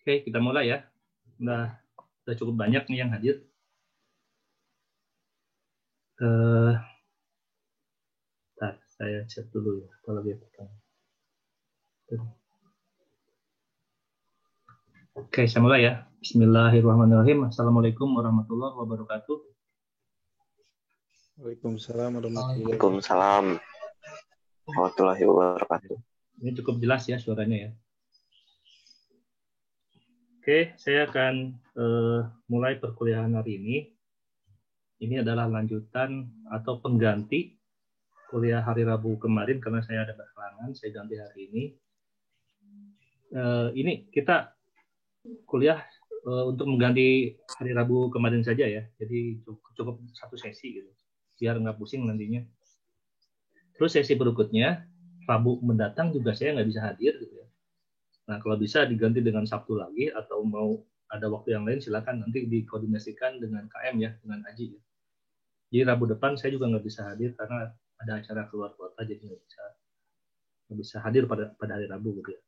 Oke, kita mulai ya. Udah cukup banyak nih yang hadir. Saya chat dulu ya kalau dia pertanyaan. Oke, saya mulai ya. Bismillahirrahmanirrahim. Assalamualaikum warahmatullahi wabarakatuh. Waalaikumsalam warahmatullahi wabarakatuh. Ini cukup jelas ya suaranya ya. Oke, saya akan mulai perkuliahan hari ini. Ini adalah lanjutan atau pengganti kuliah hari Rabu kemarin karena saya ada berhalangan, saya ganti hari ini. Ini kita kuliah untuk mengganti hari Rabu kemarin saja ya. Jadi cukup satu sesi gitu, biar nggak pusing nantinya. Terus sesi berikutnya Rabu mendatang juga saya nggak bisa hadir gitu ya. Nah, kalau bisa diganti dengan Sabtu lagi atau mau ada waktu yang lain silakan nanti dikoordinasikan dengan KM ya, dengan Aji. Ya. Jadi Rabu depan saya juga nggak bisa hadir karena ada acara keluar kota, jadi nggak bisa hadir pada hari Rabu gitu ya.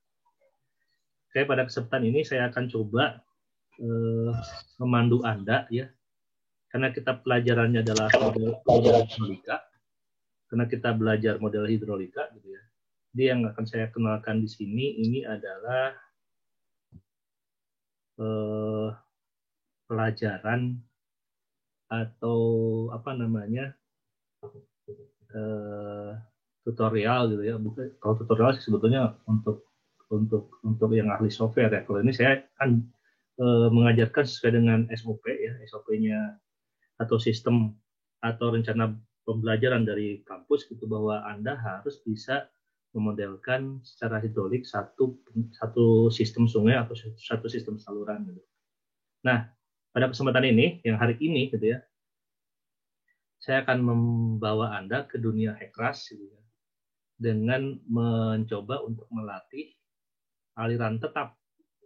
Oke, pada kesempatan ini saya akan coba memandu Anda ya, karena kita pelajarannya adalah model hidrolika, karena kita belajar model hidrolika gitu ya. Jadi yang akan saya kenalkan di sini ini adalah pelajaran atau apa namanya tutorial gitu ya. Kalau tutorial sih sebetulnya untuk yang ahli software ya. Kalau ini saya akan mengajarkan sesuai dengan SOP ya, SOP-nya atau sistem atau rencana pembelajaran dari kampus gitu, bahwa Anda harus bisa memodelkan secara hidrolik satu sistem sungai atau satu sistem saluran gitu. Nah, pada kesempatan ini yang hari ini gitu ya, saya akan membawa Anda ke dunia Hekras gitu ya, dengan mencoba untuk melatih aliran tetap.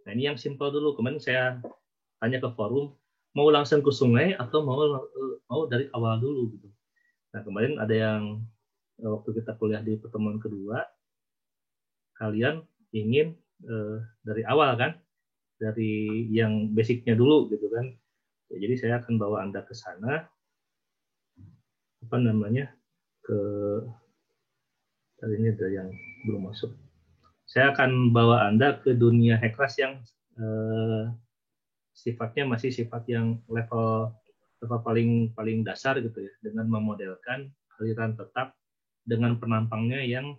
Nah, ini yang simpel dulu. Kemarin saya tanya ke forum, mau langsung ke sungai atau mau dari awal dulu gitu. Nah, kemarin ada yang waktu kita kuliah di pertemuan kedua, kalian ingin dari awal kan, dari yang basicnya dulu gitu kan. Ya, jadi saya akan bawa Anda ke sana, apa namanya, ke tadi ini ada yang belum masuk. saya akan bawa Anda ke dunia Hekras yang sifatnya masih sifat yang level paling dasar gitu ya, dengan memodelkan aliran tetap dengan penampangnya yang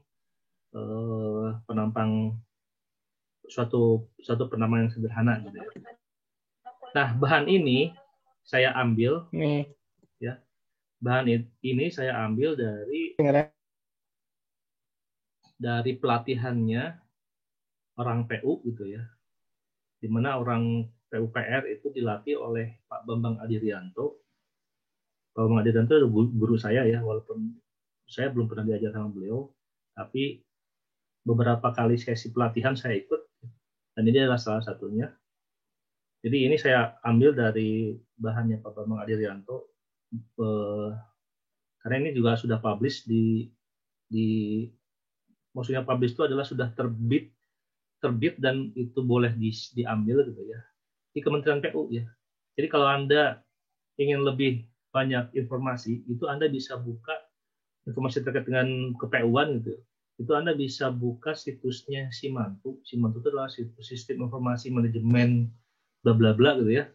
penampang suatu penampang yang sederhana gitu ya. Nah, bahan ini saya ambil ya. Bahan ini saya ambil dari pelatihannya orang PU gitu ya. Di mana orang PUPR itu dilatih oleh Pak Bambang Adirianto. Pak Bambang Adirianto itu guru saya ya, walaupun saya belum pernah diajar sama beliau, tapi beberapa kali sesi pelatihan saya ikut, dan ini adalah salah satunya. Jadi ini saya ambil dari bahannya Pak Bambang Adirianto, karena ini juga sudah publish maksudnya publish itu adalah sudah terbit dan itu boleh diambil gitu ya di Kementerian PU ya. Jadi kalau Anda ingin lebih banyak informasi, itu Anda bisa buka informasi terkait dengan ke-PU-an gitu. Itu Anda bisa buka situsnya Simantu. Simantu itu adalah sistem informasi manajemen bla bla bla gitu ya.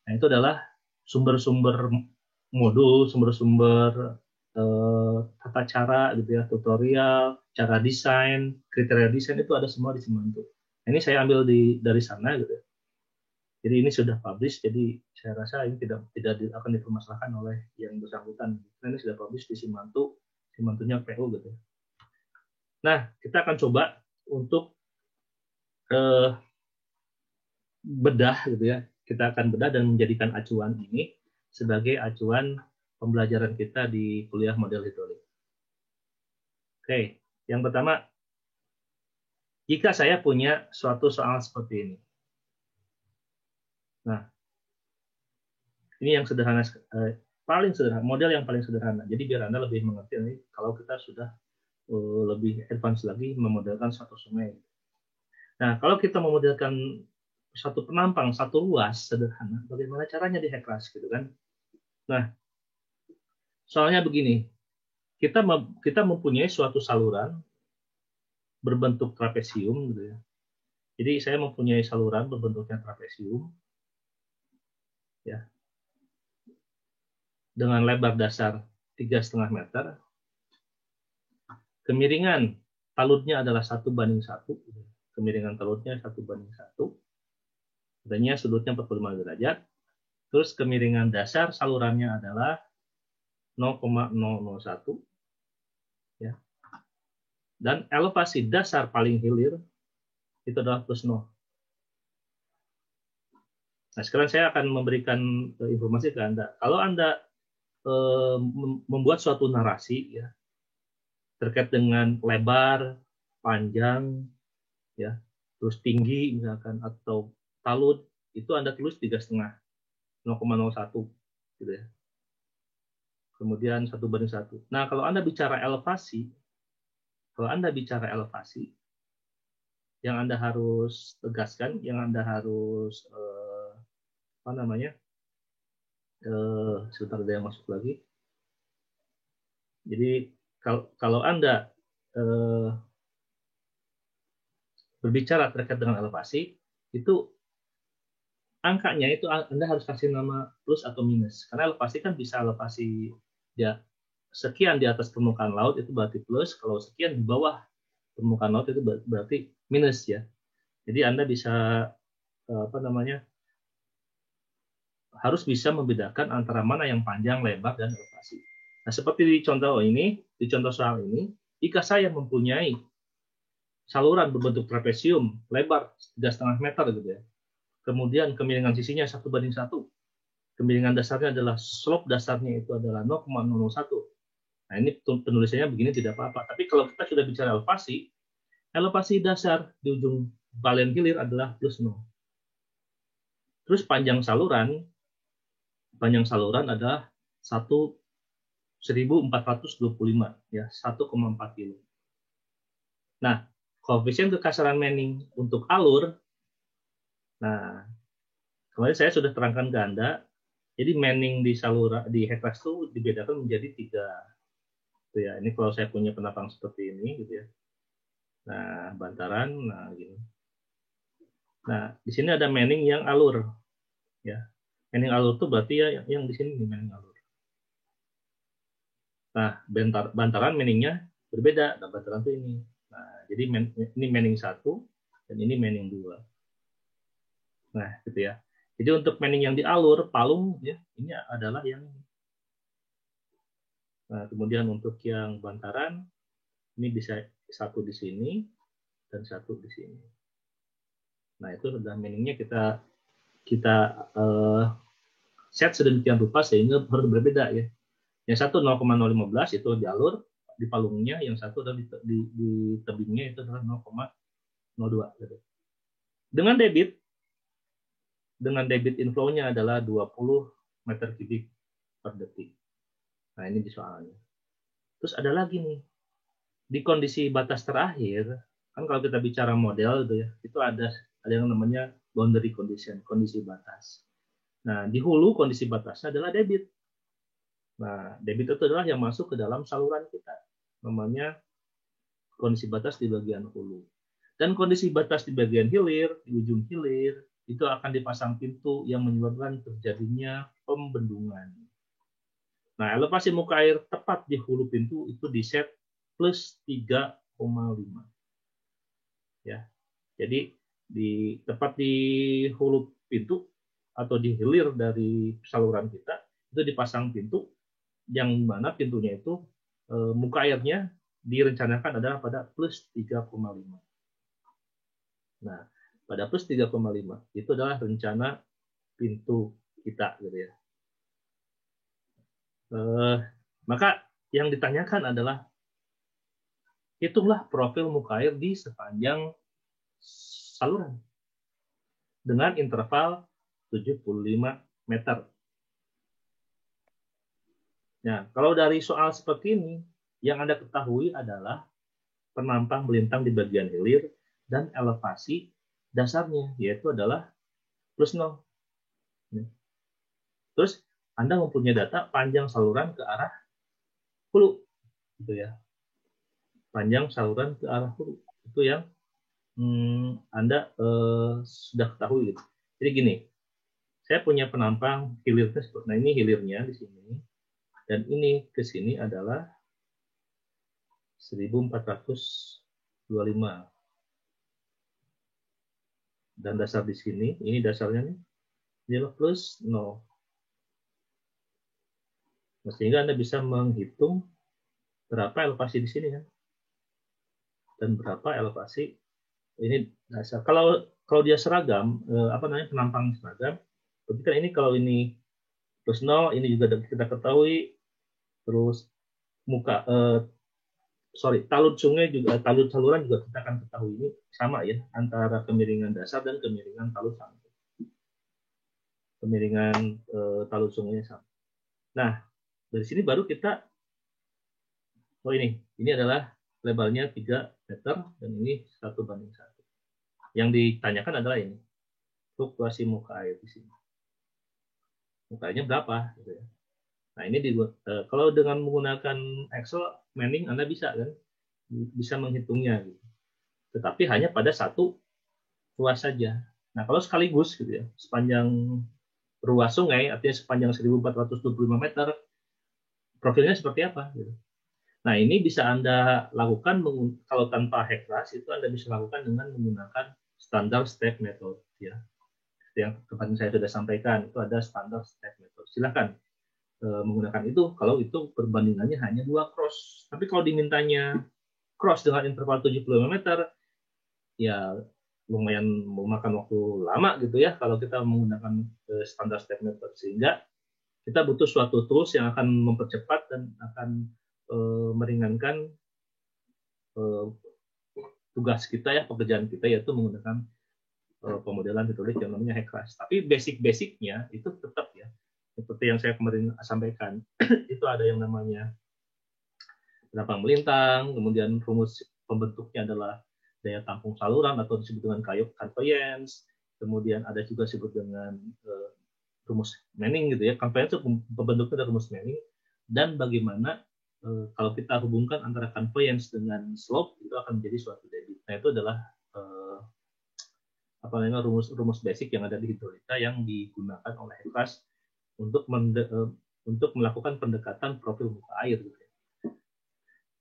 Nah, itu adalah sumber-sumber modul, sumber-sumber tata cara gitu ya, tutorial, cara desain, kriteria desain itu ada semua di Simantu. Nah, ini saya ambil dari sana gitu ya. Jadi ini sudah publish, jadi saya rasa ini tidak akan dipermasalahkan oleh yang bersangkutan. Karena ini sudah publish di Simantunya PU gitu. Nah, kita akan coba untuk bedah gitu ya. Kita akan bedah dan menjadikan acuan ini sebagai acuan pembelajaran kita di kuliah model hidrolik. Oke, yang pertama, jika saya punya suatu soal seperti ini. Nah, ini yang sederhana, paling sederhana, model yang paling sederhana. Jadi biar Anda lebih mengerti ini kalau kita sudah lebih advance lagi memodelkan suatu sungai. Nah, kalau kita memodelkan satu penampang, satu ruas sederhana, bagaimana caranya di Hekras gitu kan? Nah, soalnya begini, kita mempunyai suatu saluran berbentuk trapesium gitu ya. Jadi saya mempunyai saluran berbentuknya trapesium ya, dengan lebar dasar 3,5 meter. Kemiringan taludnya adalah 1:1. Kemiringan taludnya 1:1. Adanya sudutnya 45 derajat. Terus kemiringan dasar salurannya adalah 0,001 ya. Dan elevasi dasar paling hilir itu adalah +0. Nah, sekarang saya akan memberikan informasi ke Anda. Kalau Anda membuat suatu narasi ya terkait dengan lebar, panjang, ya, terus tinggi misalkan atau talud, itu Anda tulis 3,5, 0,01 gitu ya. Kemudian 1:1. Nah, kalau Anda bicara elevasi, yang Anda harus tegaskan, yang Anda harus sebentar ada yang masuk lagi. Jadi kalau Anda berbicara terkait dengan elevasi, itu angkanya itu Anda harus kasih nama plus atau minus. Karena elevasi kan bisa elevasi ya sekian di atas permukaan laut itu berarti plus, kalau sekian di bawah permukaan laut itu berarti minus ya. Jadi Anda bisa harus bisa membedakan antara mana yang panjang, lebar, dan elevasi. Nah, seperti di contoh soal ini, jika saya mempunyai saluran berbentuk trapesium lebar 3,5 meter gitu ya, kemudian kemiringan sisinya 1:1, kemiringan dasarnya adalah slope dasarnya itu adalah 0,001. Nah, ini penulisannya begini tidak apa-apa. Tapi kalau kita sudah bicara elevasi dasar di ujung balen hilir adalah +0. Terus panjang saluran adalah 1.425 ya, 1,4 kilo. Nah, koefisien kekasaran Manning untuk alur, nah kemarin saya sudah terangkan ke Anda. Jadi Manning di Hekras itu dibedakan menjadi 3. Itu ya, ini kalau saya punya penampang seperti ini gitu ya. Nah, bantaran, nah gini. Nah, di sini ada Manning yang alur, ya. Manning alur itu berarti ya yang di sini Manning alur. Nah, bantaran Manningnya berbeda, dan bantaran itu ini. Nah, jadi ini Manning 1 dan ini Manning 2. Nah, gitu ya. Jadi untuk Manning yang di alur, palung ya, ini adalah yang ini. Nah, kemudian untuk yang bantaran, ini bisa satu di sini dan satu di sini. Nah, itu sudah Manningnya kita set sedemikian rupa sehingga harus berbeda ya. Yang satu 0,015 itu jalur di palungnya, yang satu adalah di tebingnya itu adalah 0,02. Dengan debit inflow-nya adalah 20 meter kubik per detik. Nah, ini di soalnya. Terus ada lagi nih, di kondisi batas terakhir, kan kalau kita bicara model itu ya, itu ada yang namanya boundary condition, kondisi batas. Nah, di hulu kondisi batasnya adalah debit. Nah, debit itu adalah yang masuk ke dalam saluran kita. Namanya kondisi batas di bagian hulu. Dan kondisi batas di bagian hilir, di ujung hilir, itu akan dipasang pintu yang menyebabkan terjadinya pembendungan. Nah, elevasi muka air tepat di hulu pintu itu di set plus 3,5. Ya. Jadi tepat di hulu pintu atau di hilir dari saluran kita itu dipasang pintu yang mana pintunya itu muka airnya direncanakan adalah pada plus 3,5. Nah, pada plus 3,5 itu adalah rencana pintu kita gitu ya. Maka yang ditanyakan adalah hitunglah profil muka air di sepanjang saluran dengan interval 75 meter. Nah, kalau dari soal seperti ini, yang Anda ketahui adalah penampang melintang di bagian hilir dan elevasi dasarnya, yaitu adalah plus 0. Terus Anda mempunyai data panjang saluran ke arah hulu, gitu ya. Panjang saluran ke arah hulu itu yang Anda sudah ketahui. Gitu. Jadi gini, saya punya penampang hilirnya. Nah, ini hilirnya di sini, dan ini ke sini adalah 1425. Dan dasar di sini, ini dasarnya nih, ini plus 0. Nah, sehingga Anda bisa menghitung berapa elevasi di sini kan, dan berapa elevasi ini dasar. Kalau dia seragam, penampang seragam, berarti kan ini kalau ini plus 0, ini juga kita ketahui, terus talud sungai juga, talud saluran juga kita akan ketahui ini sama ya, antara kemiringan dasar dan kemiringan talud sampai. Kemiringan talud sungainya sama. Nah, dari sini baru kita, ini adalah lebarnya 3 meter dan ini 1:1. Yang ditanyakan adalah ini, fluktuasi muka air di sini. Muka airnya berapa? Gitu ya. Nah, ini kalau dengan menggunakan Excel, Manning Anda bisa kan, bisa menghitungnya. Gitu. Tetapi hanya pada satu ruas saja. Nah, kalau sekaligus gitu ya, sepanjang ruas sungai, artinya sepanjang 1425 meter, profilnya seperti apa? Gitu. Nah, ini bisa Anda lakukan, kalau tanpa Hekras, itu Anda bisa lakukan dengan menggunakan standar step method. Ya. Yang kemarin saya sudah sampaikan, itu ada standar step method. Silakan menggunakan itu, kalau itu perbandingannya hanya 2 cross. Tapi kalau dimintanya cross dengan interval 75 meter, ya lumayan memakan waktu lama gitu ya kalau kita menggunakan standar step method, sehingga kita butuh suatu tools yang akan mempercepat dan akan meringankan tugas kita ya, pekerjaan kita, yaitu menggunakan pemodelan hidrolik yang namanya Hekras. Tapi basic-basicnya itu tetap ya, seperti yang saya kemarin sampaikan, itu ada yang namanya penampang melintang, kemudian rumus pembentuknya adalah daya tampung saluran atau disebut dengan conveyance, kemudian ada juga disebut dengan rumus Manning gitu ya. Conveyance itu pembentuknya dari rumus Manning, dan bagaimana kalau kita hubungkan antara conveyance dengan slope, itu akan menjadi suatu debit. Nah, itu adalah apa namanya rumus basic yang ada di hidrolita yang digunakan oleh Heklas untuk melakukan pendekatan profil muka air.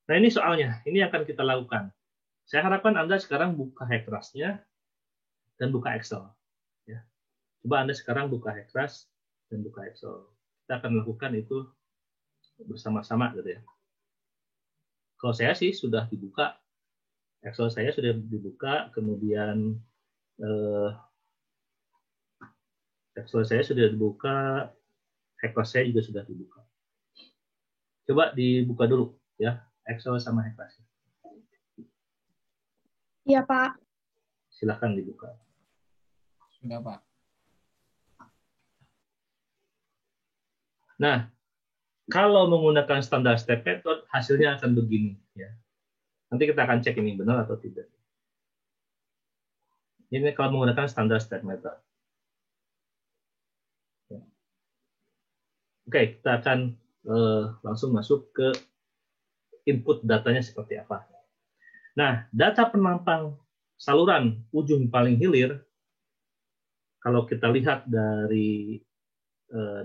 Nah, ini soalnya, ini akan kita lakukan. Saya harapkan Anda sekarang buka Heklasnya dan buka Excel. Ya. Coba Anda sekarang buka Heklas dan buka Excel. Kita akan melakukan itu bersama-sama, gitu ya. Kalau saya sih sudah dibuka, Excel saya sudah dibuka, kemudian Excel saya sudah dibuka, Heklas saya juga sudah dibuka. Coba dibuka dulu, ya, Excel sama Heklas. Iya, Pak. Silakan dibuka. Sudah, Pak. Nah, kalau menggunakan standar step method, hasilnya akan begini. Ya. Nanti kita akan cek ini benar atau tidak. Ini kalau menggunakan standar step method. Ya. Oke, kita akan langsung masuk ke input datanya seperti apa. Nah, data penampang saluran ujung paling hilir, kalau kita lihat dari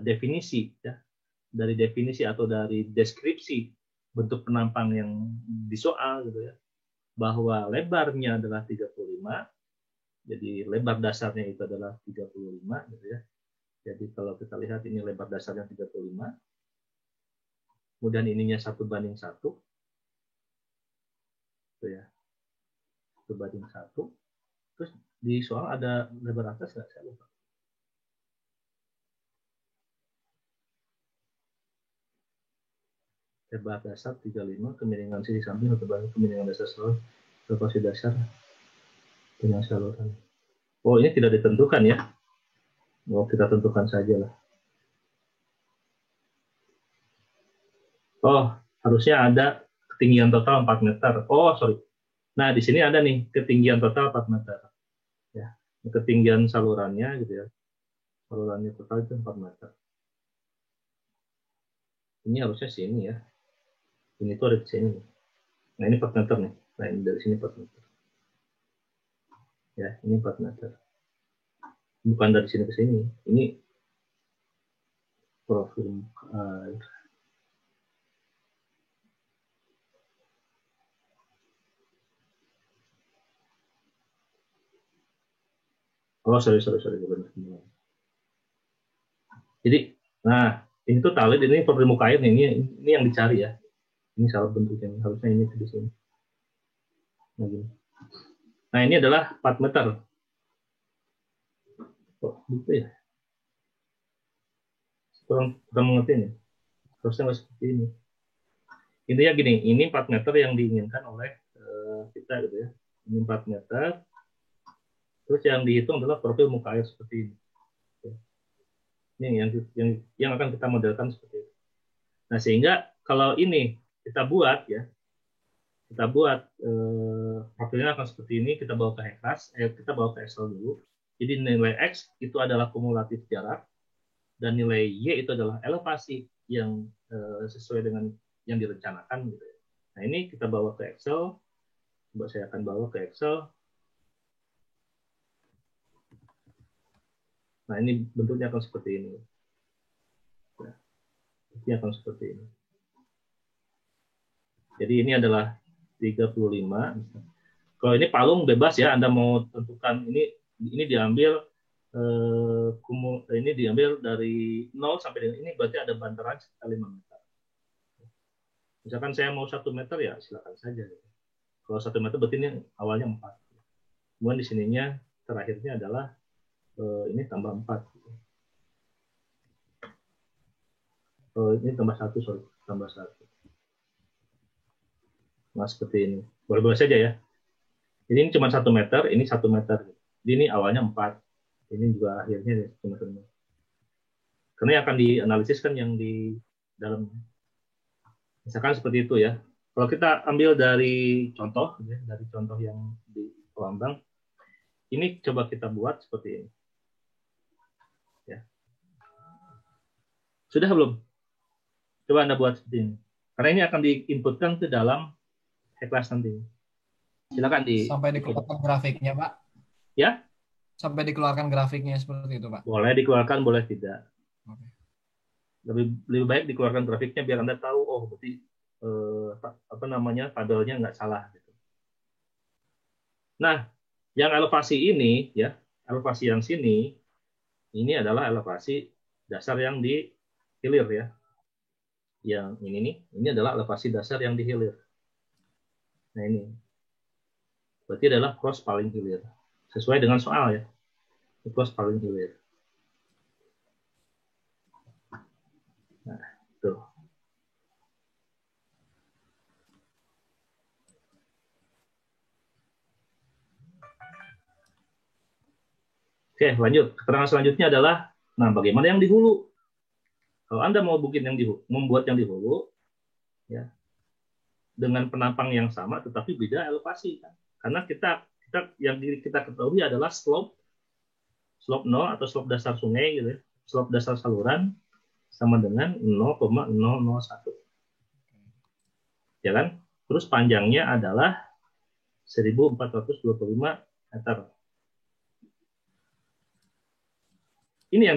definisi, ya, dari definisi atau dari deskripsi bentuk penampang yang di soal, gitu ya, bahwa lebarnya adalah 35, jadi lebar dasarnya itu adalah 35, gitu ya. Jadi kalau kita lihat ini lebar dasarnya 35, kemudian ininya 1:1, gitu ya, 1:1. Terus di soal ada lebar atas nggak? Saya lupa. Lebar dasar 35, kemiringan sisi samping atau kemiringan dasar saluran, elevasi dasar dengan saluran. Oh, ini tidak ditentukan ya. Oh, kita tentukan saja lah. Oh, harusnya ada ketinggian total 4 meter. Oh, sorry. Nah, di sini ada nih ketinggian total 4 meter. Ya, ketinggian salurannya gitu ya. Salurannya total itu 4 meter. Ini harusnya sini ya. Ini tuh ada di sini. Nah, ini 4 meter nih. Nah, ini dari sini 4 meter. Ya, ini 4 meter. Bukan dari sini ke sini. Ini profil air. Oh, sorry. Jadi, nah, ini tuh talit, ini profil muka air, ini yang dicari ya. Ini salah bentuknya, harusnya ini di sini. Nah, ini adalah 4 meter. Oh, gitu ya. Kurang mengerti nih. Harusnya nggak seperti ini. Intinya gini, ini 4 meter yang diinginkan oleh kita gitu ya. Ini 4 meter. Terus yang dihitung adalah profil muka air seperti ini. Ini yang akan kita modelkan seperti itu. Nah, sehingga kalau ini kita buat ya, profilnya akan seperti ini, kita bawa ke Heklas, kita bawa ke Excel dulu. Jadi nilai X itu adalah kumulatif jarak, dan nilai Y itu adalah elevasi yang sesuai dengan yang direncanakan. Gitu. Nah, ini kita bawa ke Excel. Coba saya akan bawa ke Excel. Nah, ini bentuknya akan seperti ini. Nah, ini akan seperti ini. Jadi ini adalah 35. Kalau ini palung bebas ya, Anda mau tentukan ini diambil ini diambil dari 0 sampai dengan ini, berarti ada bantaran sekitar 5 meter. Misalkan saya mau 1 meter ya silakan saja. Kalau 1 meter berarti ini awalnya 4. Kemudian di sininya terakhirnya adalah ini tambah 4. Ini tambah 1, sorry, tambah 1. Nah, seperti ini. Boleh-boleh saja ya. Jadi ini cuma 1 meter, ini 1 meter. Jadi ini awalnya 4. Ini juga akhirnya cuma 1 meter. Karena yang akan dianalisis kan yang di dalam. Misalkan seperti itu ya. Kalau kita ambil dari contoh, ya, dari contoh yang di Pelambang, ini coba kita buat seperti ini. Ya. Sudah belum? Coba Anda buat seperti ini. Karena ini akan diinputkan ke dalam Heklas nanti. Silakan Sampai dikeluarkan grafiknya, Pak. Ya, Sampai dikeluarkan grafiknya seperti itu, Pak. boleh dikeluarkan, boleh tidak. Oke. Lebih baik dikeluarkan grafiknya biar Anda tahu, oh berarti apa namanya tabelnya nggak salah. Gitu. Nah, yang elevasi ini ya, elevasi yang sini ini adalah elevasi dasar yang di hilir ya. Yang ini nih, ini adalah elevasi dasar yang di hilir. Nah ini, berarti adalah cross paling hilir. Sesuai dengan soal ya, cross paling hilir. Nah, tuh. Oke, lanjut. Keterangan selanjutnya adalah, nah bagaimana yang di hulu? Kalau Anda mau membuat yang di hulu, ya, dengan penampang yang sama, tetapi beda elevasi, kan? Karena yang kita ketahui adalah slope 0 atau slope dasar sungai, gitu, ya. Slope dasar saluran sama dengan 0,001, ya kan? Terus panjangnya adalah 1425 meter. Ini yang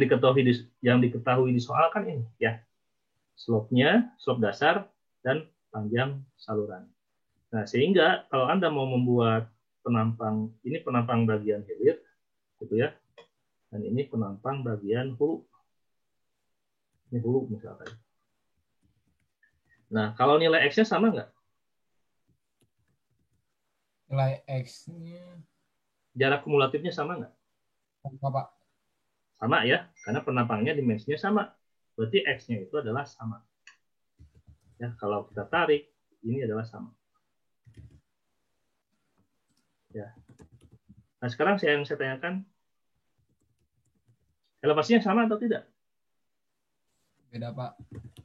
diketahui di soal kan ini ya. Slope-nya, slope dasar dan panjang saluran. Nah, sehingga kalau Anda mau membuat penampang, ini penampang bagian hilir gitu ya. Dan ini penampang bagian hulu. Ini hulu misalkan. Nah, kalau nilai X-nya sama nggak? Nilai X-nya Jarak kumulatifnya sama nggak? apa, Pak? Sama ya, karena penampangnya dimensinya sama. Berarti X-nya itu adalah sama. Ya, kalau kita tarik, ini adalah sama. Ya. Nah, sekarang yang saya tanyakan, elevasinya sama atau tidak? Beda, Pak.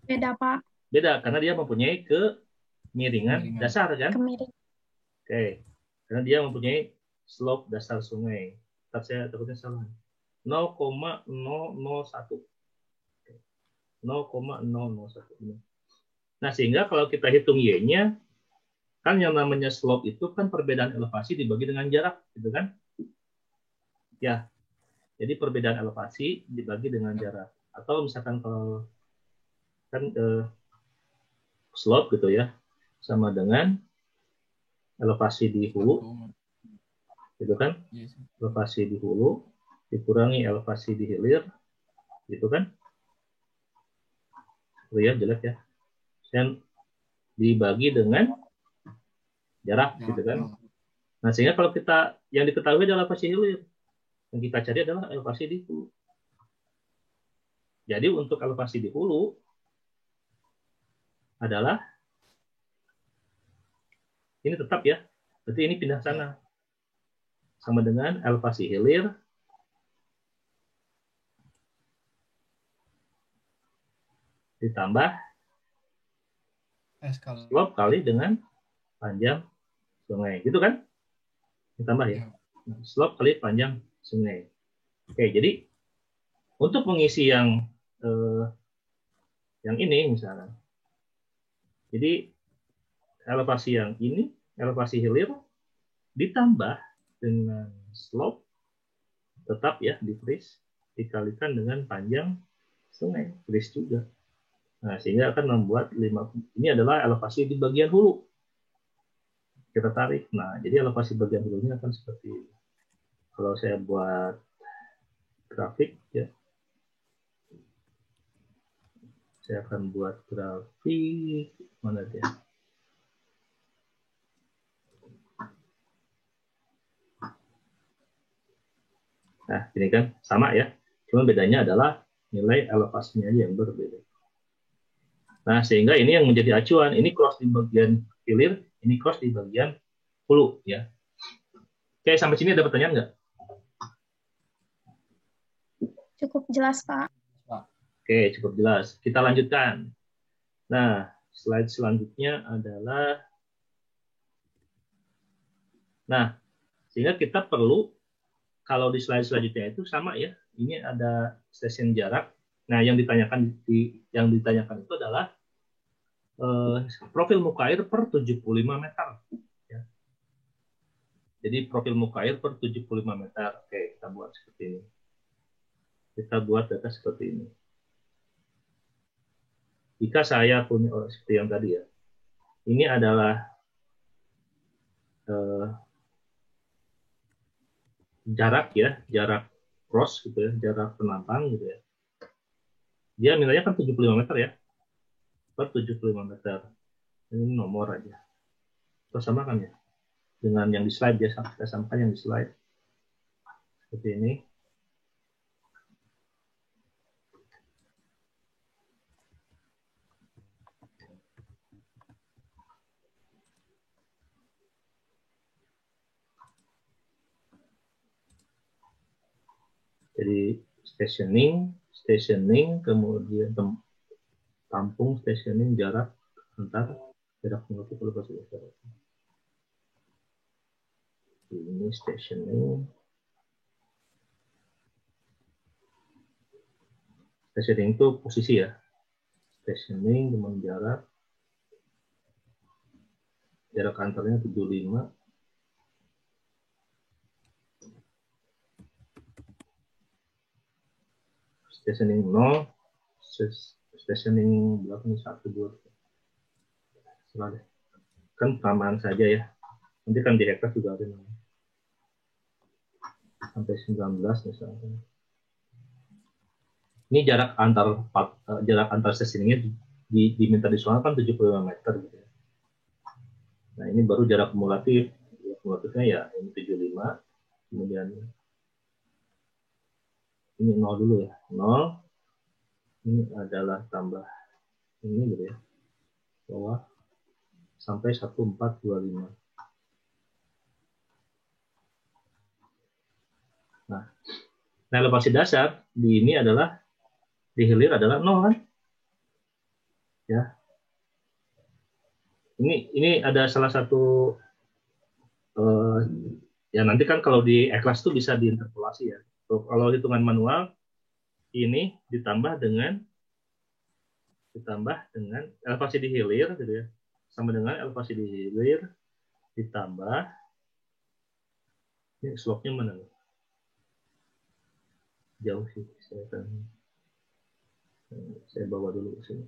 Beda, Pak. Beda, karena dia mempunyai kemiringan dasar, kan? Kemiring. Oke, karena dia mempunyai slope dasar sungai. Ntar saya takutnya salah. 0,001. 0,001. Nah, sehingga kalau kita hitung Y-nya, kan yang namanya slope itu kan perbedaan elevasi dibagi dengan jarak, gitu kan? Ya, jadi perbedaan elevasi dibagi dengan jarak. Atau misalkan kalau kan slope gitu ya, sama dengan elevasi di hulu, gitu kan? Elevasi di hulu dikurangi elevasi di hilir, gitu kan? Oh ya, jelek ya. Dan dibagi dengan jarak, gitu kan? Nah, sehingga kalau kita yang diketahui adalah elevasi hilir, yang kita cari adalah elevasi di hulu. Jadi untuk elevasi di hulu adalah ini tetap ya, berarti ini pindah sana sama dengan elevasi hilir ditambah slope kali dengan panjang sungai, gitu kan? Ditambah ya, slope kali panjang sungai. Oke, jadi untuk mengisi yang ini misalnya, jadi elevasi yang ini, elevasi hilir ditambah dengan slope tetap ya di freeze dikalikan dengan panjang sungai freeze juga. Nah, sehingga akan membuat ini adalah elevasi di bagian hulu. Kita tarik. Nah, jadi elevasi bagian hulunya akan seperti ini. Kalau saya buat grafik ya. Saya akan buat grafik mana dia? Nah, ini kan sama ya. Cuma bedanya adalah nilai elevasinya aja yang berbeda. Nah, sehingga ini yang menjadi acuan. Ini cross di bagian hilir, ini cross di bagian hulu ya. Oke, sampai sini ada pertanyaan nggak? Cukup jelas, Pak. Oke, cukup jelas. Kita lanjutkan. Nah, slide selanjutnya adalah, nah, sehingga kita perlu, kalau di slide selanjutnya itu sama ya, ini ada stasiun jarak. Nah, yang ditanyakan itu adalah profil muka air per 75 meter. Ya. Jadi profil muka air per 75 meter. Oke, kita buat seperti ini. Kita buat data seperti ini. Jika saya punya, seperti yang tadi ya, ini adalah jarak ya, jarak cross gitu ya, jarak penantang gitu ya. Dia mintanya kan 75 meter ya, per 75 meter. Ini nomor aja. Kita samakan ya, dengan yang di slide ya, kita samakan yang di slide. Seperti ini. Jadi stationing, kemudian tampung, stationing, jarak antar jarak multiple jarak. Ini stationing. Stationing itu posisi ya. Stationing dengan jarak antarnya 75. Stationing 0, stationing berapa nih, 1, 2, deh. Kan perumpamaan saja ya. Nanti kan di hektar juga ada namanya. Sampai 19 misalnya. Ini jarak antar stationingnya diminta disoalkan 75 meter gitu ya. Nah ini baru jarak kumulatif. Kumulatifnya ya ini 75, kemudian ini 0 dulu ya, 0. Ini adalah tambah ini gitu ya, bawah sampai 1425. Nah, elevasi dasar di ini adalah di hilir adalah 0 kan? Ya. Ini ada salah satu ya nanti kan kalau di E-Class itu bisa diinterpolasi ya. Kalau hitungan manual ini ditambah dengan elevasi di hilir gitu ya. Sama dengan elevasi di hilir ditambah ini slope-nya mana nih? Jauh sih, saya bawa dulu ke sini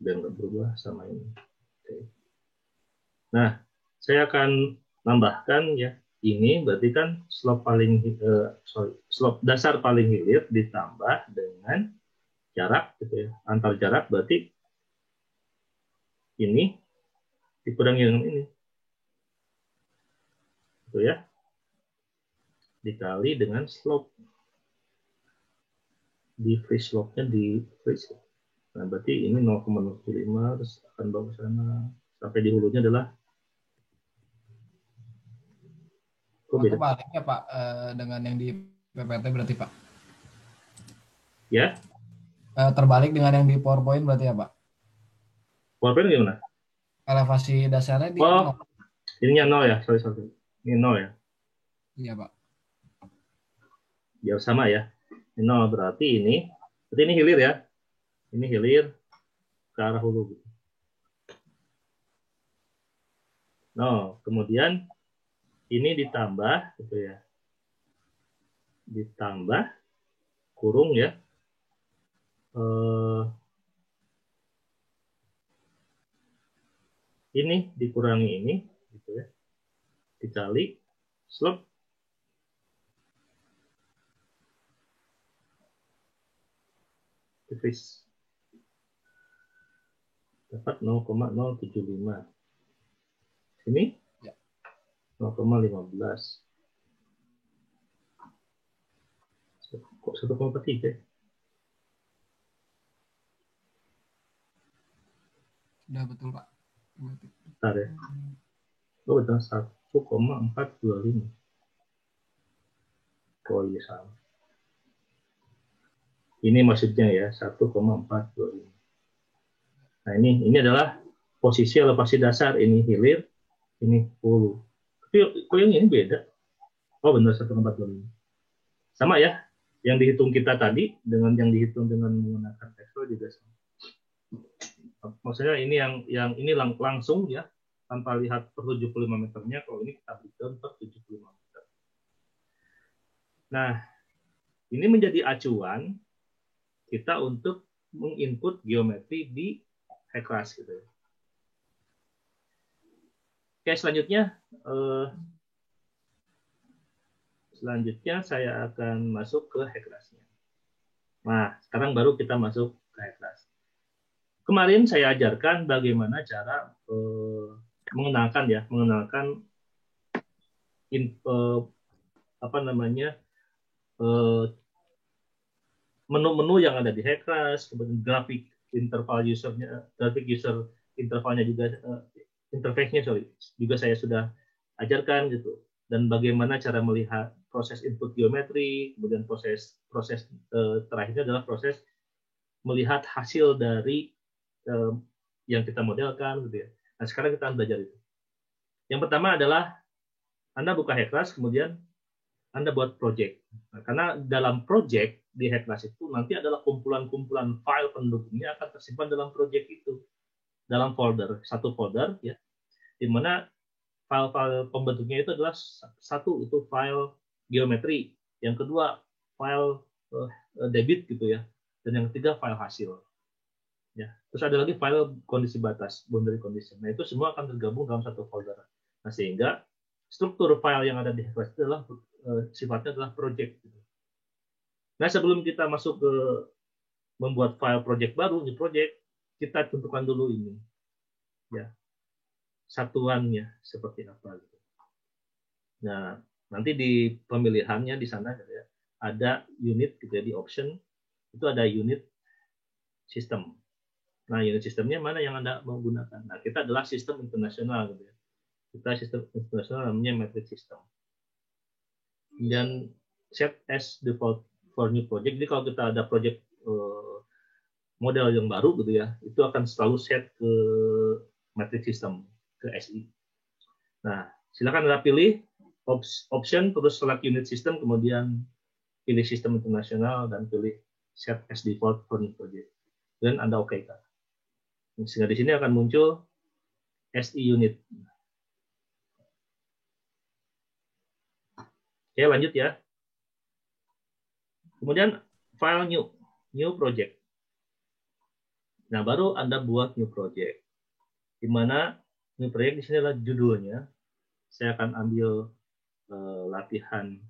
biar nggak berubah sama ini. Oke. Nah, saya akan nambahkan ya, ini berarti kan slope dasar paling hilir ditambah dengan jarak gitu ya, antar jarak, berarti ini dikurangi dengan ini gitu ya, dikali dengan slope di free slope-nya di freeze. Nah, berarti ini 0,05 terus akan bawa ke sana sampai di hulunya adalah beda. Kebalik ya Pak dengan yang di PPT berarti Pak? Ya. Terbalik dengan yang di PowerPoint berarti ya Pak? PowerPoint gimana? Elevasi dasarnya di 0. Ininya 0 ya, sorry. Ini 0 ya? Iya Pak. Ya sama ya. 0 berarti ini hilir ya. Ini hilir ke arah hulu. No, kemudian ini ditambah gitu ya. Ditambah kurung ya. Ini dikurangi ini gitu ya. Dikali slope decrease. Dapat 0,075. Ini ya. 0,15. Kok 1,3? Sudah betul Pak. Bentar ya. Oh betul, 1,425. Oh iya salah. Ini maksudnya ya 1,425. Nah ini adalah posisi elevasi dasar, ini hilir, ini hulu. Tapi kok yang ini beda? Oh benar 1,425. Sama ya, yang dihitung kita tadi dengan yang dihitung dengan menggunakan Excel juga sama. Maksudnya ini yang ini langsung ya, tanpa lihat per 75 meternya. Kalau ini kita breakdown per 75 meter. Nah, ini menjadi acuan kita untuk menginput geometri di HECLASS gitu ya. Oke, selanjutnya saya akan masuk ke HECLASS-nya. Nah, sekarang baru kita masuk ke HECLASS. Kemarin saya ajarkan bagaimana cara mengenalkan menu-menu yang ada di HECLASS, kemudian grafik user intervalnya juga interface-nya juga saya sudah ajarkan gitu. Dan bagaimana cara melihat proses input geometri, kemudian proses terakhirnya adalah proses melihat hasil dari yang kita modelkan gitu ya. Nah, sekarang kita belajar itu. Yang pertama adalah Anda buka HECLASS, kemudian Anda buat project. Nah, karena dalam project di HECLASS itu nanti adalah kumpulan-kumpulan file pendukungnya akan tersimpan dalam project itu, dalam satu folder ya, di mana file-file pembentuknya itu adalah satu itu file geometri, yang kedua file debit gitu ya, dan yang ketiga file hasil. Ya, terus ada lagi file kondisi batas, boundary condition. Nah, itu semua akan tergabung dalam satu folder. Nah, sehingga struktur file yang ada di HECLASS itu adalah sifatnya adalah project. Nah, sebelum kita masuk ke membuat file project baru, di project, kita tentukan dulu ini, ya, satuannya seperti apa. Gitu. Nah, nanti di pemilihannya di sana ya, ada unit, gitu ya, di option itu ada unit system. Nah, unit sistemnya mana yang Anda mau gunakan? Nah, kita adalah sistem internasional, gitu ya. Kita sistem internasional namanya metric system. Dan set as default for new project. Jadi kalau kita ada project model yang baru, gitu ya, itu akan selalu set ke metric system, ke SI. Nah, silakan Anda pilih option, terus select unit system, kemudian pilih sistem internasional dan pilih set as default for new project. Dan Anda oke-kan. Sehingga di sini akan muncul SI unit. Oke, lanjut ya. Kemudian file new project. Nah, baru Anda buat new project. Di mana new project di sini adalah judulnya. Saya akan ambil latihan,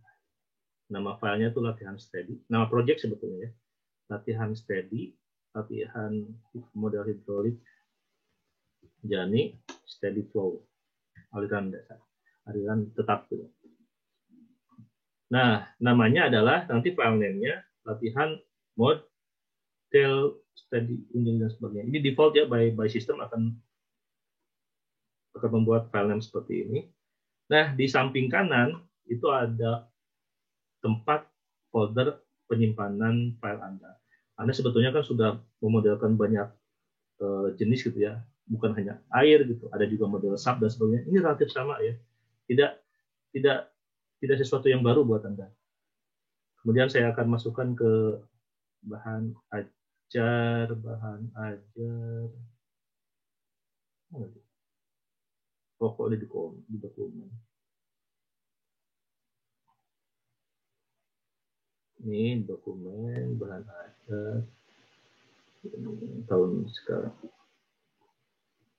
nama filenya itu latihan steady. Nama project sebetulnya ya. Latihan steady, latihan model hidrolik, jani, steady flow, aliran dasar, aliran tetap. Nah, namanya adalah nanti file name-nya latihan model steady dan sebagainya. Ini default ya, by system akan membuat file name seperti ini. Nah, di samping kanan itu ada tempat folder penyimpanan file Anda. Anda sebetulnya kan sudah memodelkan banyak jenis gitu ya, bukan hanya air gitu, ada juga model SAP dan sebagainya. Ini relatif sama ya, tidak sesuatu yang baru buat Anda. Kemudian saya akan masukkan ke bahan ajar. Pokok di dokumen. Ini dokumen bahan ajar tahun sekarang.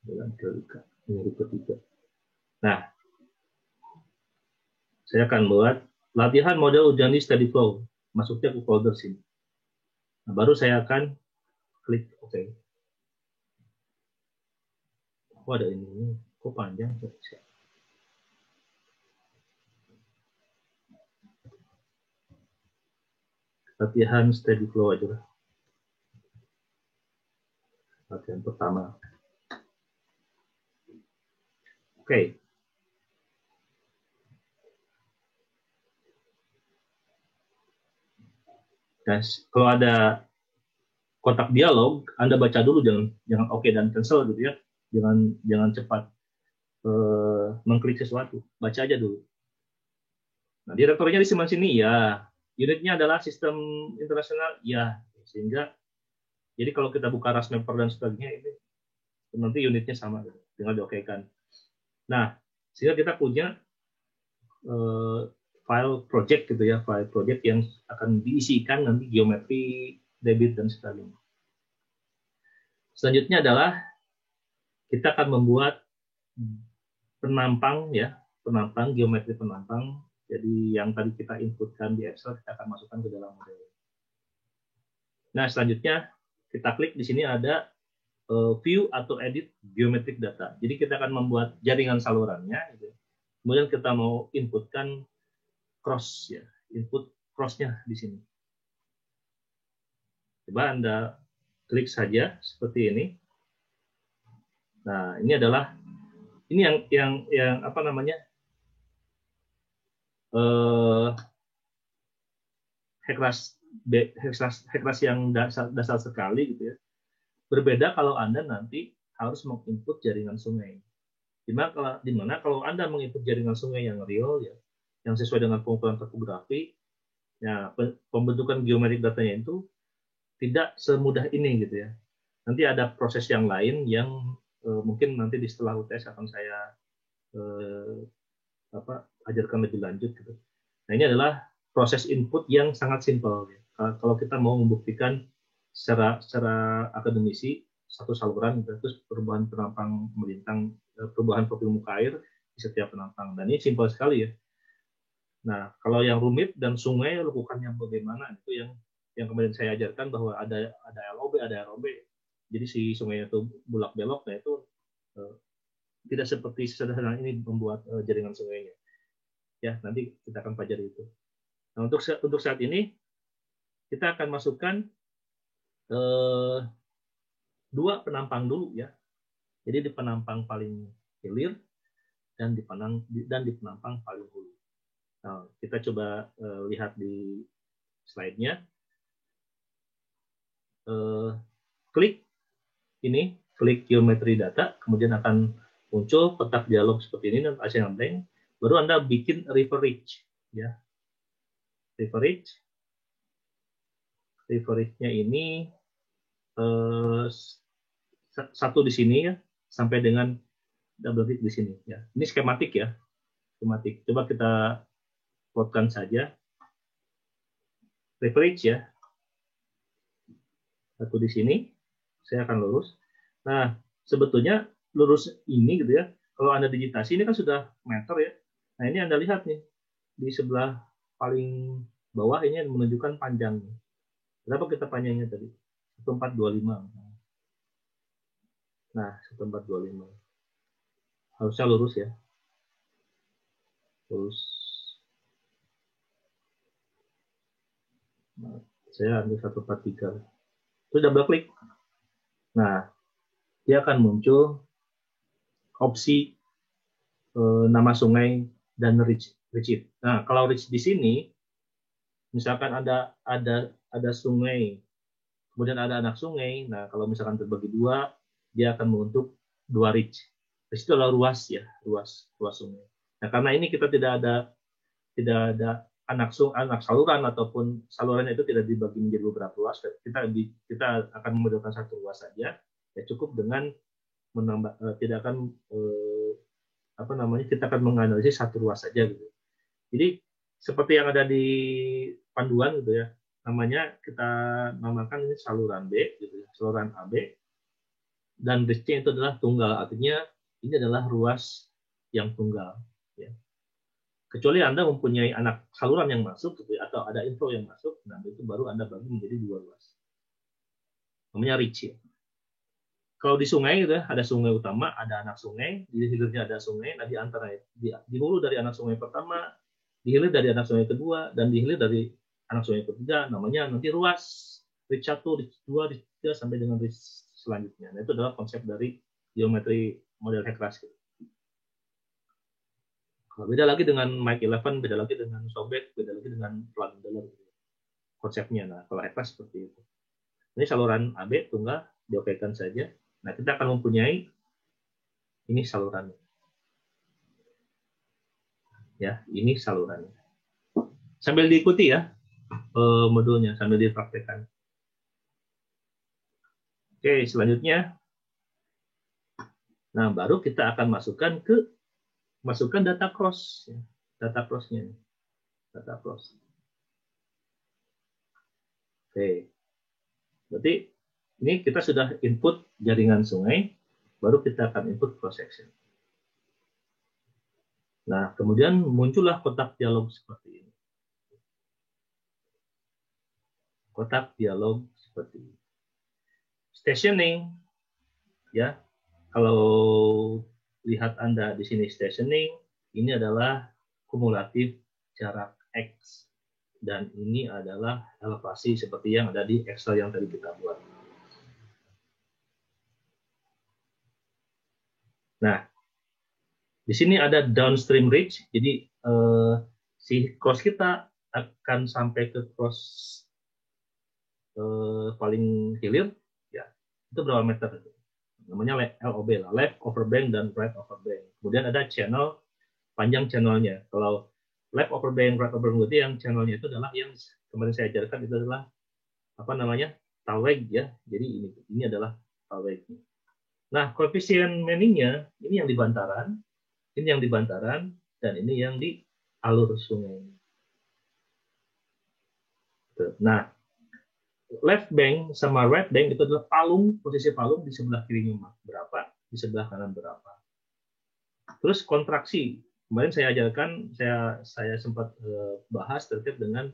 Bulan ketiga. Nah, saya akan buat latihan model Ujani steady flow. Masuknya ke folder sini. Nah, baru saya akan klik OK. Oh, ada ini. Kok panjang? Latihan steady flow aja lah. Latihan pertama. Oke. Dan kalau ada kotak dialog, Anda baca dulu, jangan oke dan cancel gitu ya. Jangan cepat mengklik sesuatu. Baca aja dulu. Nah, direktorinya disimpan sini ya. Unitnya adalah sistem internasional ya. Sehingga jadi kalau kita buka RAS mapper dan sebagainya, ini nanti unitnya sama, gitu. Tinggal diokekan. Nah, sehingga kita punya file project gitu ya, file project yang akan diisikan nanti geometri, debit dan sebagainya. Selanjutnya adalah kita akan membuat penampang ya, penampang, geometri penampang. Jadi yang tadi kita inputkan di Excel kita akan masukkan ke dalam model. Nah, selanjutnya kita klik di sini ada view atau edit geometric data. Jadi kita akan membuat jaringan salurannya gitu. Kemudian kita mau inputkan cross ya, input cross-nya di sini. Coba Anda klik saja seperti ini. Nah, ini adalah yang apa namanya? Hekras yang dasar sekali gitu ya. Berbeda kalau Anda nanti harus menginput jaringan sungai. Dimana kalau Anda menginput jaringan sungai yang real ya, yang sesuai dengan pengukuran topografi, ya pembentukan geometrik datanya itu tidak semudah ini gitu ya. Nanti ada proses yang lain yang mungkin nanti di setelah UTS akan saya ajarkan lebih lanjut gitu. Nah, ini adalah proses input yang sangat simpel ya. Kalau kita mau membuktikan secara akademisi satu saluran gitu, terus perubahan penampang melintang, perubahan profil muka air di setiap penampang. Dan ini simpel sekali ya. Nah, kalau yang rumit dan sungai lakukannya bagaimana, itu yang kemarin saya ajarkan bahwa ada LOB, ada ROB. Jadi si sungainya itu bulak belok, nah itu tidak seperti sederhana ini membuat jaringan sungainya. Ya, nanti kita akan pelajari itu. Nah, untuk saat ini kita akan masukkan dua penampang dulu ya. Jadi di penampang paling hilir dan di penampang paling hulu. Nah, kita coba lihat di slide-nya. Klik ini, klik geometri data, kemudian akan muncul kotak dialog seperti ini dan ASEAN blank. Baru Anda bikin river ridge ya. River ridge-nya ini satu di sini ya, sampai dengan double klik di sini ya. Ini skematik ya. Skematik. Coba kita plotkan saja. River ridge ya. Satu di sini, saya akan lurus. Nah, sebetulnya lurus ini gitu ya. Kalau Anda digitasi ini kan sudah meter ya. Nah, ini Anda lihat nih di sebelah paling bawah ini menunjukkan panjang. Berapa kita panjangnya tadi? 1425. Nah, 1425. Harusnya lurus ya. Lurus. Nah, saya ambil 143. Terus double klik. Nah, dia akan muncul opsi nama sungai dan ridge. Nah, kalau ridge di sini, misalkan ada sungai, kemudian ada anak sungai. Nah, kalau misalkan terbagi dua, dia akan membentuk dua ridge. Ridge itu adalah ruas ya, ruas sungai. Nah, karena ini kita tidak ada anak saluran ataupun salurannya itu tidak dibagi menjadi beberapa ruas. Kita akan membentukkan satu ruas saja. Ya cukup dengan menambah, tidak akan kita akan menganalisis satu ruas saja gitu. Jadi seperti yang ada di panduan gitu ya, namanya kita namakan ini saluran B gitu ya, saluran AB, dan ridge-nya itu adalah tunggal, artinya ini adalah ruas yang tunggal ya. Kecuali Anda mempunyai anak saluran yang masuk gitu ya, atau ada inflow yang masuk, nah itu baru Anda bagi menjadi dua ruas, namanya ridge ya. Kalau di sungai gitu, ada sungai utama, ada anak sungai, di hilirnya ada sungai, nah di antara di hulu dari anak sungai pertama, di hilir dari anak sungai kedua, dan di hilir dari anak sungai ketiga, namanya nanti ruas ridge 1, ridge 2, ridge 3 sampai dengan ridge selanjutnya. Nah, itu adalah konsep dari geometri model Hekras. Beda lagi dengan Mike 11, beda lagi dengan Sobek, beda lagi dengan Plan Modeler. Konsepnya, nah kalau Hekras seperti itu. Ini saluran AB tunggal, diokekan saja. Nah, kita akan mempunyai ini salurannya. Ya, ini salurannya. Sambil diikuti ya modulnya, sambil dipraktekkan. Oke, selanjutnya Nah, baru kita akan masukkan data cross, ya. Data cross-nya, data cross. Oke, berarti ini kita sudah input jaringan sungai, baru kita akan input cross section. Nah, kemudian muncullah kotak dialog seperti ini. Kotak dialog seperti ini. Stationing, ya. Kalau lihat Anda di sini stationing, ini adalah kumulatif jarak X. Dan ini adalah elevasi seperti yang ada di Excel yang tadi kita buat. Nah, di sini ada downstream reach, jadi si cross kita akan sampai ke cross paling hilir, ya itu berapa meter? Namanya LOB lah, left overbank dan right overbank. Kemudian ada channel, panjang channelnya. Kalau left overbank, right overbank berarti yang channelnya itu adalah yang kemarin saya ajarkan itu adalah apa namanya tallweg ya. Jadi ini adalah tallweg. Nah, koefisien Manningnya ini yang di bantaran, dan ini yang di alur sungai. Nah, left bank sama right bank itu adalah posisi palung di sebelah kirinya berapa, di sebelah kanan berapa. Terus kontraksi, kemarin saya ajarkan, saya sempat bahas terkait dengan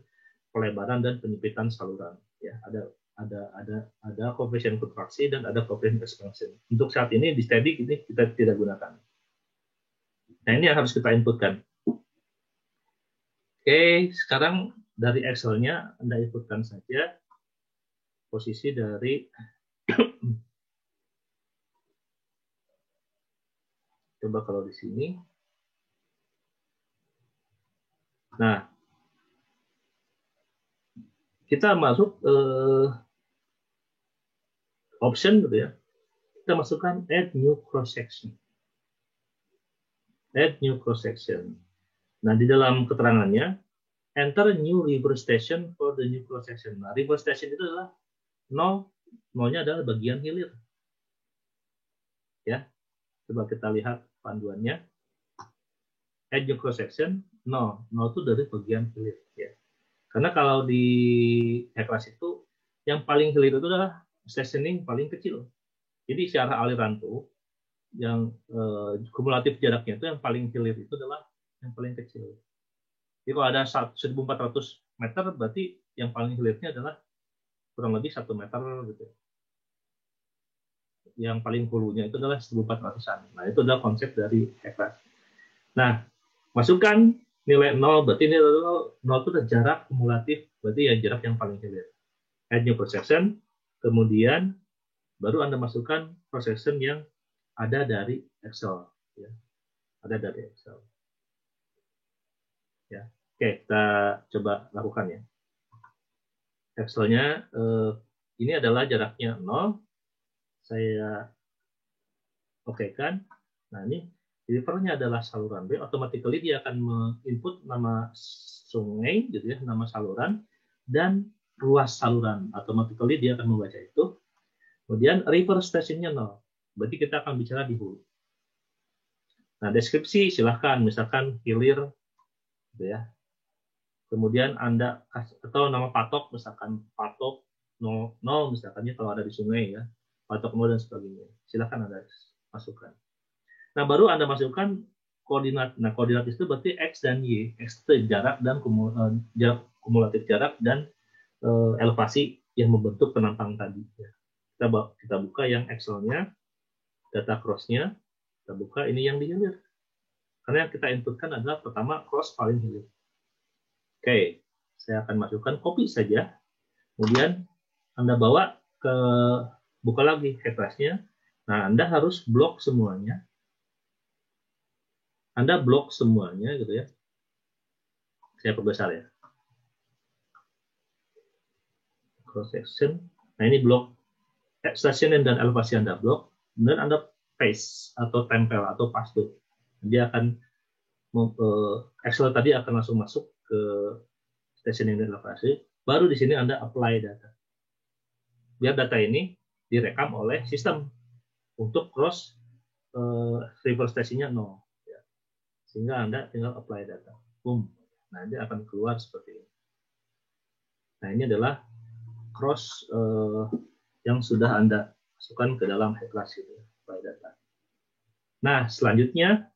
pelebaran dan penyempitan saluran. Ya, ada koefisien kontraksi dan ada koefisien expansion. Untuk saat ini di steady ini kita tidak gunakan. Nah, ini yang harus kita inputkan. Oke, sekarang dari Excel-nya Anda inputkan saja posisi dari coba kalau di sini. Nah, kita masuk option gitu ya. Kita masukkan add new cross section. Add new cross section. Nah, di dalam keterangannya enter new river station for the new cross section. Nah, river station itu adalah nolnya adalah bagian hilir. Ya. Coba kita lihat panduannya. Add new cross section, nol itu dari bagian hilir ya. Karena kalau di Heklas itu yang paling hilir itu adalah stationing paling kecil. Jadi secara aliran tuh yang kumulatif jaraknya itu yang paling hilir itu adalah yang paling kecil. Jadi kalau ada 1.400 meter berarti yang paling hilirnya adalah kurang lebih 1 meter gitu. Yang paling hulunya itu adalah 1.400-an. Nah, itu adalah konsep dari Heklas. Nah, masukkan nilai 0, berarti ini 0 itu adalah jarak kumulatif, berarti ya jarak yang paling hilir. Add new cross section, kemudian baru Anda masukkan cross section yang ada dari Excel. Ya. Ada dari Excel. Ya. Oke, kita coba lakukan ya. Excel-nya, ini adalah jaraknya 0. Saya oke-kan. Nah, ini delivernya adalah saluran B, automatically dia akan menginput nama sungai, gitu ya, nama saluran, dan ruas saluran. Automatically dia akan membaca itu. Kemudian river station-nya 0. Berarti kita akan bicara di hulu. Nah, deskripsi silahkan, misalkan hilir, gitu ya. Kemudian Anda atau nama patok, misalkan patok 0, misalkannya kalau ada di sungai ya, patok 0 dan sebagainya. Silahkan Anda masukkan. Nah, baru Anda masukkan koordinat. Nah, koordinat itu berarti X dan Y. X itu jarak dan kumulatif jarak dan elevasi yang membentuk penampang tadi. Kita buka yang Excel-nya, data cross-nya, kita buka ini yang di hilir. Karena yang kita inputkan adalah pertama cross paling hilir. Oke, saya akan masukkan copy saja. Kemudian Anda bawa ke, buka lagi Heklasnya. Nah, Anda harus blok semuanya. Anda blok semuanya gitu ya. Saya perbesar ya. Cross section. Nah, ini blok stationing dan elevasi Anda blok. Kemudian Anda paste atau tempel atau paste. Dia akan Excel tadi akan langsung masuk ke stationing dan elevasi. Baru di sini Anda apply data. Biar data ini direkam oleh sistem untuk cross reverse station-nya 0. Ya. Sehingga Anda tinggal apply data. Boom. Nah, dia akan keluar seperti ini. Nah, ini adalah cross yang sudah Anda masukkan ke dalam High-Class itu, apply data. Nah, selanjutnya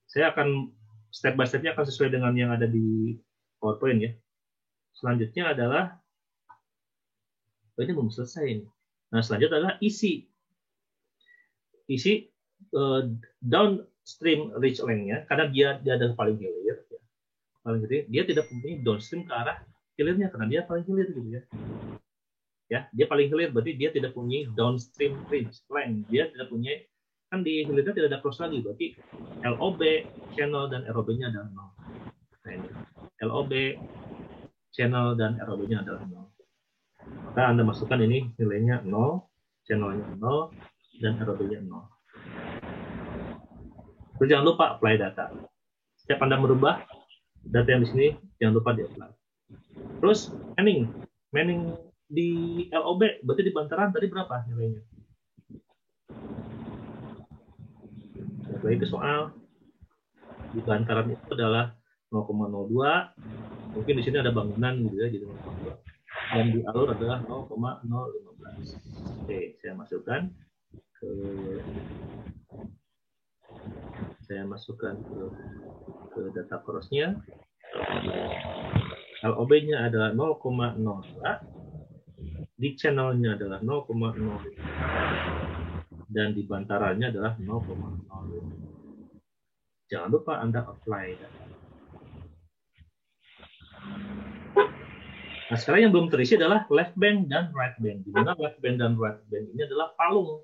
saya akan step by step-nya akan sesuai dengan yang ada di PowerPoint ya. Selanjutnya adalah ini belum selesai ini. Nah, selanjutnya adalah isi downstream reach length-nya, karena dia ada paling hilir, ya. Paling hilir, dia tidak mempunyai downstream ke arah hilirnya karena dia paling hilir gitu ya. Ya, dia paling hilir berarti dia tidak punya downstream reach length. Dia tidak punya, kan di hilirnya tidak ada cross lagi, berarti LOB channel dan ROB-nya adalah 0. Nah, ini LOB channel dan ROB-nya adalah 0. Maka Anda masukkan ini nilainya 0, channelnya 0, dan ROB-nya 0. Terus jangan lupa apply data. Setiap Anda merubah data yang di sini, jangan lupa di-apply. Terus manning di LOB, berarti di bantaran tadi berapa nilainya? Lagi ke soal. Di bantaran itu adalah 0,02. Mungkin di sini ada bangunan gitu ya, jadi 0,2. Dan di alur adalah 0,015. Oke, saya masukkan ke data cross-nya. LOB-nya adalah 0,02. Di channel-nya adalah 0,05. Dan di bantarannya adalah 0,05. Jangan lupa Anda apply data. Nah, sekarang yang belum terisi adalah left bank dan right bank. Di mana left bank dan right bank ini adalah palung.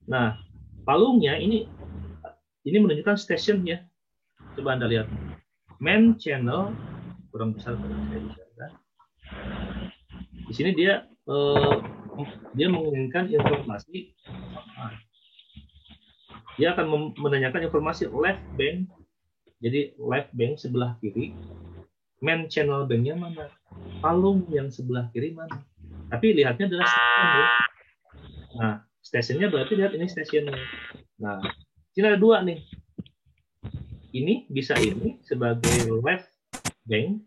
Nah, palungnya ini menunjukkan station ya. Coba Anda lihat. Main channel kurang besar pada saya bisa. Di sini dia menginginkan informasi. Dia akan menanyakan informasi left bank. Jadi left bank sebelah kiri. Main channel banknya mana? Palung yang sebelah kiri mana? Tapi lihatnya adalah station ya. Nah, stationnya berarti lihat ini stationnya. Nah, ini ada dua nih. Ini bisa ini sebagai left bank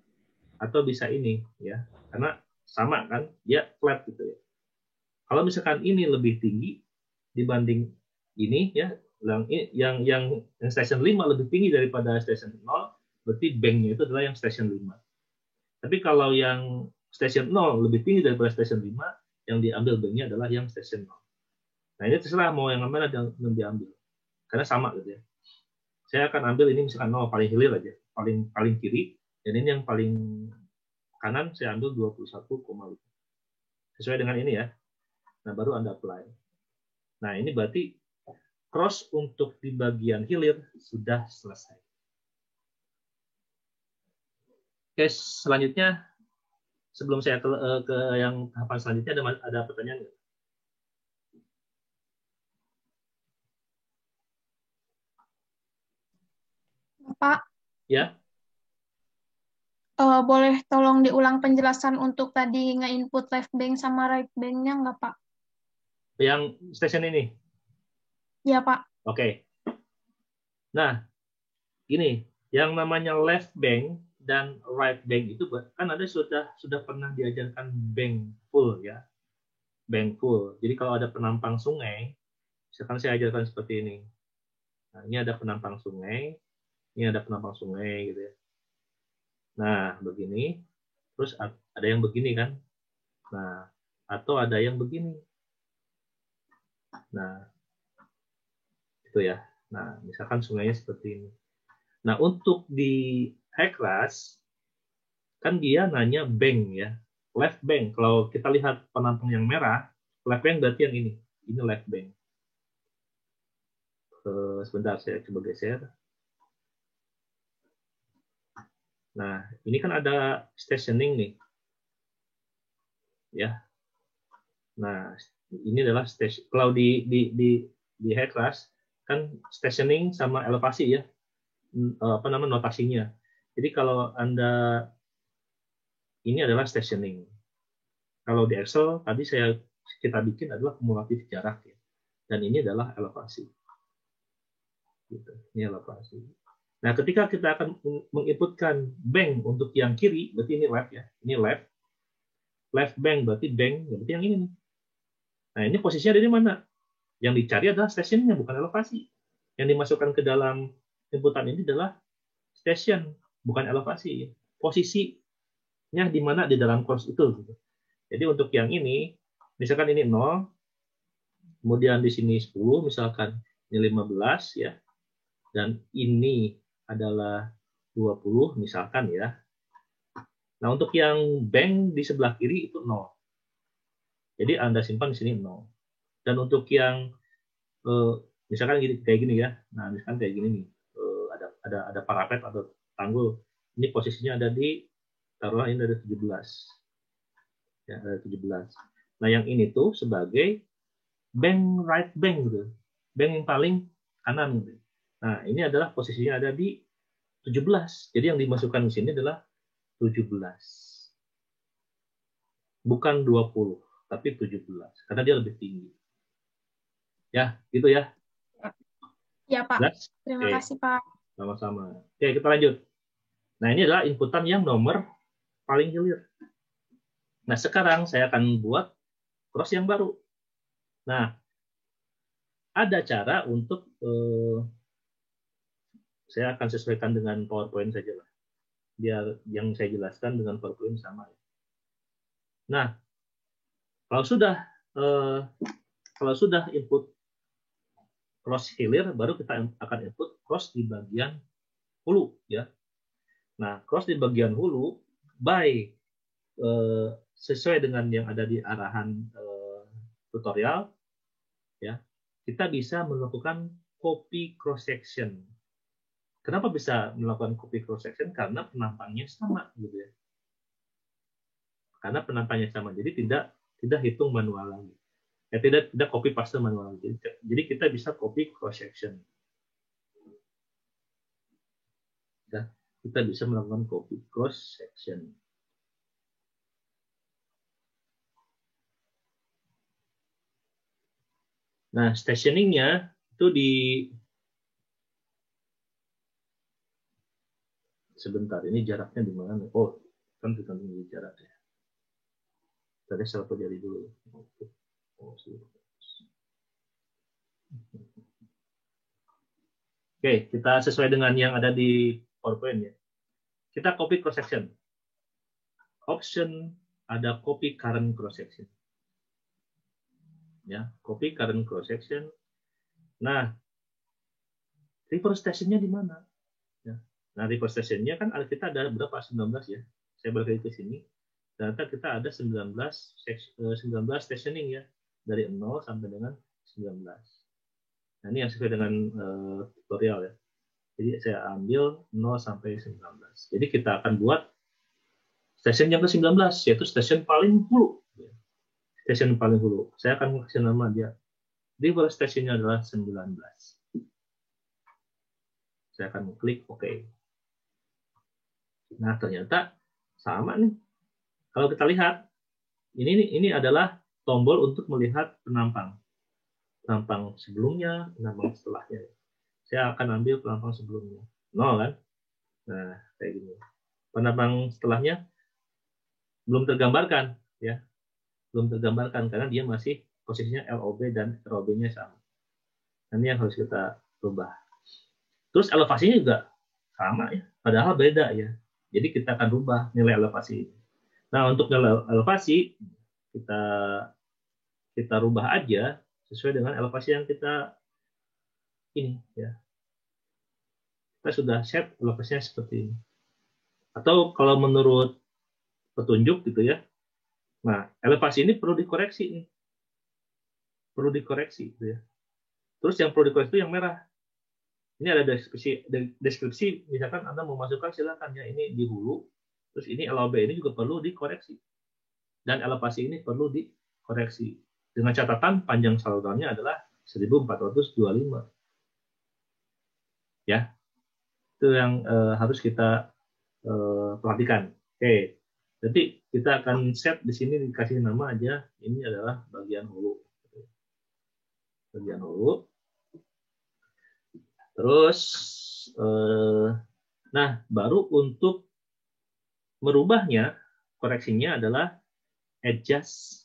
atau bisa ini ya, karena sama kan, dia flat gitu ya. Kalau misalkan ini lebih tinggi dibanding ini ya, yang station 5 lebih tinggi daripada station 0, berarti banknya itu adalah yang station 5. Tapi kalau yang station 0 lebih tinggi daripada station 5, yang diambil banknya adalah yang station 0. Nah, ini terserah mau yang mana yang diambil. Karena sama gitu ya. Saya akan ambil ini misalkan 0 paling hilir aja, paling kiri, dan ini yang paling kanan saya ambil 21,5. Sesuai dengan ini ya. Nah, baru Anda apply. Nah, ini berarti cross untuk di bagian hilir sudah selesai. Oke, selanjutnya sebelum saya ke yang tahapan selanjutnya ada pertanyaan nggak? Pak, Ya. boleh tolong diulang penjelasan untuk tadi nge-input left bank sama right bank-nya nggak, Pak? Yang station ini? Ya, Pak. Oke. Nah, ini yang namanya left bank dan right bank itu kan Anda sudah pernah diajarkan bank full ya. Bank full. Jadi kalau ada penampang sungai, misalkan saya ajarkan seperti ini. Nah, ini ada penampang sungai, ini ada penampang sungai gitu ya. Nah, begini. Terus ada yang begini kan. Nah, atau ada yang begini. Nah, itu ya. Nah, misalkan sungainya seperti ini. Nah, untuk di High-Class, kan dia nanya bank ya. Left bank. Kalau kita lihat penampang yang merah, left bank berarti yang ini. Ini left bank. Sebentar, saya coba geser. Nah, ini kan ada stationing nih. Ya. Nah, ini adalah station. Kalau di High-Class kan stationing sama elevasi ya. Apa namanya notasinya. Jadi kalau Anda ini adalah stationing. Kalau di Excel tadi kita bikin adalah kumulatif jarak ya. Dan ini adalah elevasi. Gitu. Ini elevasi. Nah, ketika kita akan menginputkan bank untuk yang kiri, berarti ini left ya. Ini left. Left bank berarti berarti yang ini nih. Nah, ini posisinya dari mana? Yang dicari adalah stasiunnya, bukan elevasi. Yang dimasukkan ke dalam inputan ini adalah station, bukan elevasi. Posisinya di mana di dalam course itu. Jadi untuk yang ini, misalkan ini 0, kemudian di sini 10, misalkan ini 15 ya, dan ini adalah 20 misalkan ya. Nah untuk yang bank di sebelah kiri itu 0. Jadi Anda simpan di sini 0. Dan untuk yang misalkan kayak gini ya, nah misalkan kayak gini nih, ada parapet atau tanggul, ini posisinya ada di taruhlah ini ada 17. Ya, ada 17. Nah, yang ini tuh sebagai bank right bank gitu. Bank yang paling kanan gitu. Nah, ini adalah posisinya ada di 17. Jadi yang dimasukkan di sini adalah 17. Bukan 20, tapi 17 karena dia lebih tinggi. Ya, gitu ya. Ya, Pak. Jelas? Terima Oke. kasih, Pak. Sama-sama. Oke, kita lanjut. Nah, ini adalah inputan yang nomor paling hilir. Nah, sekarang saya akan buat cross yang baru. Nah, ada cara untuk saya akan sesuaikan dengan PowerPoint saja lah. Biar yang saya jelaskan dengan PowerPoint sama. Nah, kalau sudah input cross hilir, baru kita akan input cross di bagian hulu ya. Nah, cross di bagian hulu by sesuai dengan yang ada di arahan tutorial ya, kita bisa melakukan copy cross section. Kenapa bisa melakukan copy cross section? Karena penampangnya sama gitu ya. Karena penampangnya sama, jadi tidak hitung manual lagi. Ya, tidak copy paste manual lagi. Jadi kita bisa copy cross section. Ya, kita bisa melakukan copy cross section. Nah, stationing-nya itu sebentar, ini jaraknya di mana? Oh, kan kita tinggi jaraknya. Tadi saya pelajari dulu. Oke, kita sesuai dengan yang ada di PowerPoint ya. Kita copy cross section. Option ada copy current cross section. Ya, copy current cross section. Nah, reverse stationnya di mana? Ya. Nah, reverse stationnya kan kita ada berapa? 19 ya. Saya balik ke sini. Ternyata kita ada 19 stationing ya. Dari 0 sampai dengan 19. Nah, ini yang sesuai dengan tutorial ya. Jadi saya ambil 0 sampai 19. Jadi kita akan buat stasiun yang ke-19, yaitu stasiun paling hulu. Stasiun paling hulu. Saya akan kasih nama dia. Reverse stationnya adalah 19. Saya akan klik OK. Nah, ternyata sama nih. Kalau kita lihat, ini adalah tombol untuk melihat penampang. Penampang sebelumnya, penampang setelahnya. Saya akan ambil penampang sebelumnya. 0 kan? Nah, kayak gini. Penampang setelahnya belum tergambarkan. Ya. Belum tergambarkan karena dia masih posisinya LOB dan ROB-nya sama. Ini yang harus kita rubah. Terus elevasinya juga sama ya, padahal beda ya. Jadi kita akan rubah nilai elevasi. Nah, untuk nilai elevasi kita rubah aja sesuai dengan elevasi yang kita ini ya. Kita sudah set elevasinya seperti ini. Atau kalau menurut petunjuk gitu ya. Nah, elevasi ini perlu dikoreksi nih. Perlu dikoreksi gitu ya. Terus yang perlu dikoreksi itu yang merah. Ini ada deskripsi, misalkan Anda mau masukkan silakan ya, ini di hulu, terus ini LOB ini juga perlu dikoreksi. Dan elevasi ini perlu dikoreksi. Dengan catatan panjang salurannya adalah 1425. Ya. Itu yang harus kita perhatikan. Oke. Jadi kita akan set di sini dikasih nama aja, ini adalah bagian hulu. bagian hulu. Terus, nah baru untuk merubahnya, koreksinya adalah adjust,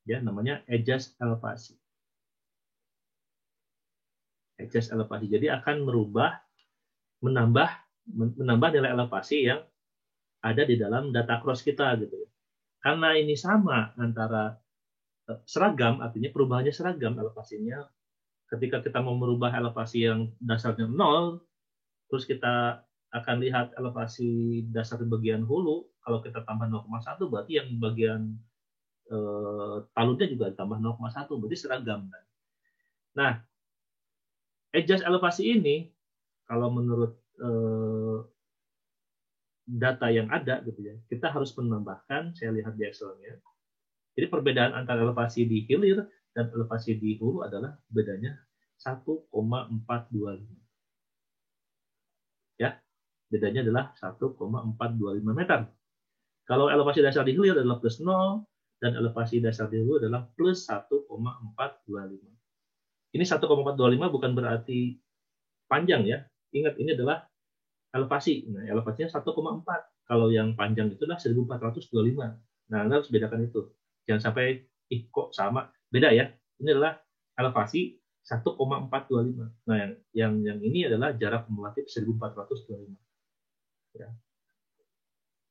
ya namanya adjust elevasi. Adjust elevasi. Jadi akan menambah nilai elevasi yang ada di dalam data cross kita gitu. Karena ini sama antara seragam, artinya perubahannya seragam elevasinya. Ketika kita mau merubah elevasi yang dasarnya 0, terus kita akan lihat elevasi dasar di bagian hulu, kalau kita tambah 0,1 berarti yang bagian talunnya juga tambah 0,1, berarti seragam. Nah, adjust elevasi ini kalau menurut data yang ada gitu ya, kita harus menambahkan, saya lihat di Excel-nya. Jadi perbedaan antara elevasi di hilir dan elevasi di hulu adalah bedanya 1,425. Ya, bedanya adalah 1,425 meter. Kalau elevasi dasar di hilir adalah plus 0 dan elevasi dasar di hulu adalah plus 1,425. Ini 1,425 bukan berarti panjang ya. Ingat ini adalah elevasi. Nah, elevasinya 1,4. Kalau yang panjang itu adalah 1425. Nah, Anda harus bedakan itu. Jangan sampai kok sama, beda ya. Ini adalah elevasi 1,425. Nah, yang ini adalah jarak kumulatif 1425. Ya.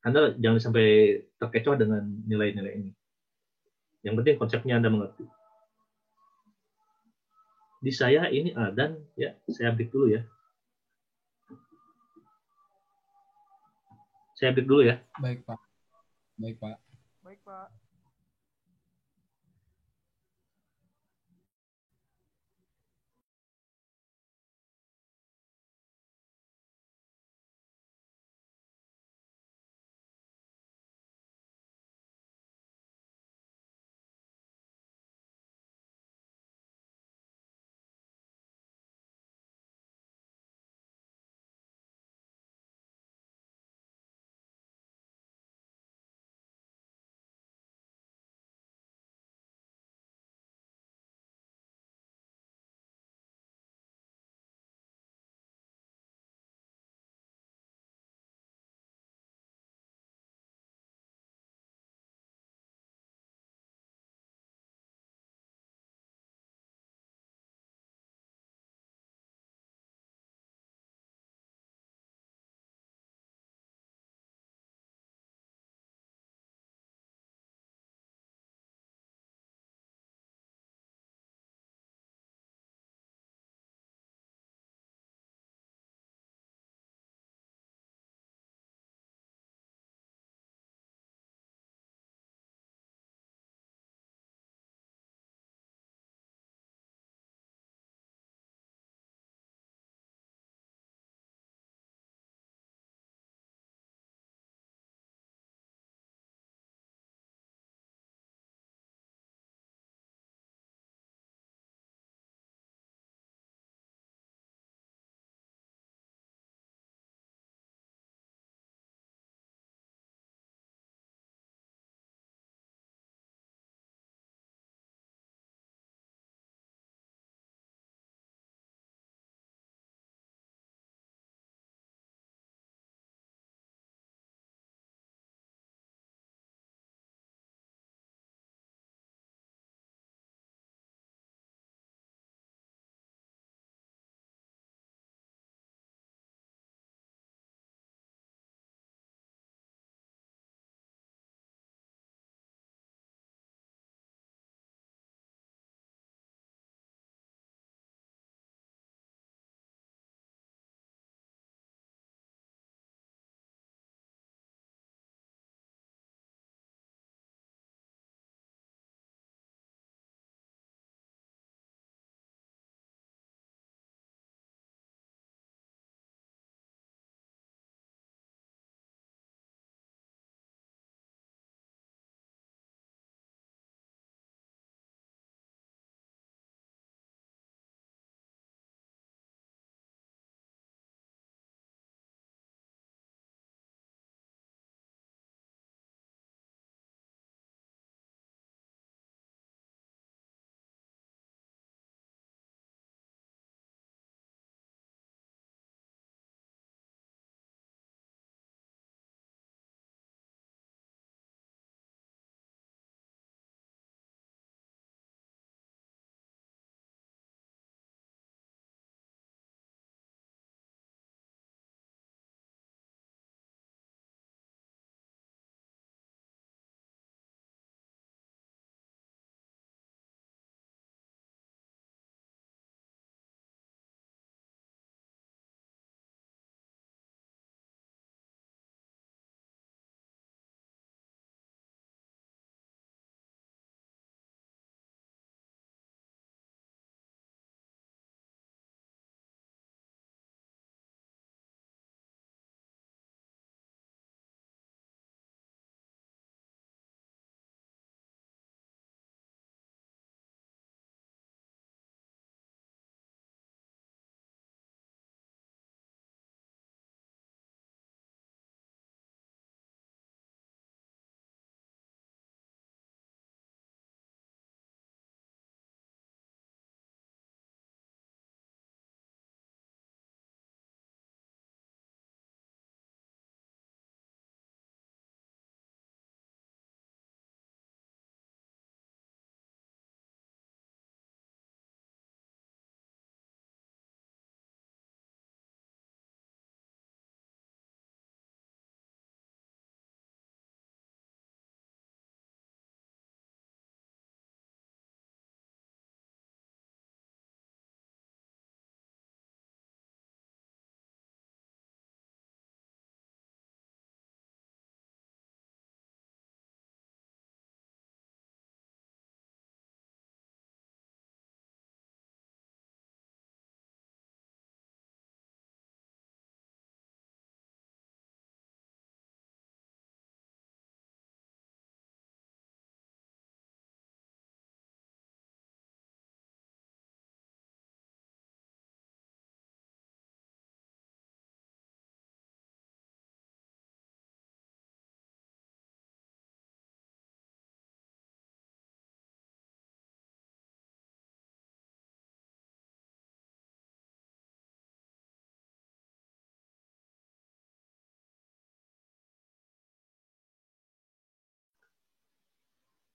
Anda jangan sampai terkecoh dengan nilai-nilai ini. Yang penting konsepnya Anda mengerti. Di saya ini dan ya, saya break dulu ya. Saya break dulu ya. Baik, Pak. Baik, Pak. Baik, Pak.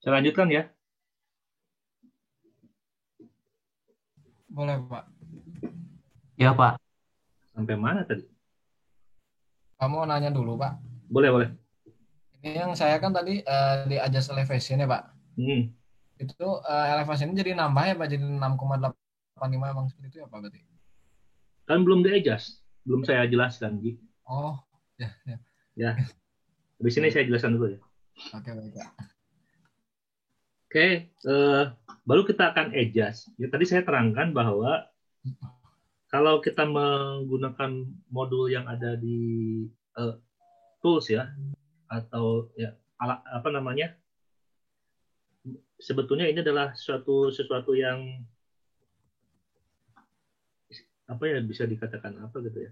Saya lanjutkan ya. Boleh, Pak. Ya, Pak. Sampai mana tadi? Kamu nanya dulu, Pak. Boleh, boleh. Ini yang saya kan tadi di adjust elevation ya, Pak. Itu elevation jadi nambah ya, Pak, jadi 6,85 emang seperti itu ya, Pak, berarti? Kan belum di-adjust. Belum saya jelaskan, Ji. Oh, ya. Ya. Habis ini saya jelaskan dulu ya. Oke, baik, Pak. Oke, baru kita akan adjust. Ya, tadi saya terangkan bahwa kalau kita menggunakan modul yang ada di tools ya, atau ya apa namanya, sebetulnya ini adalah sesuatu yang apa ya, bisa dikatakan apa gitu ya.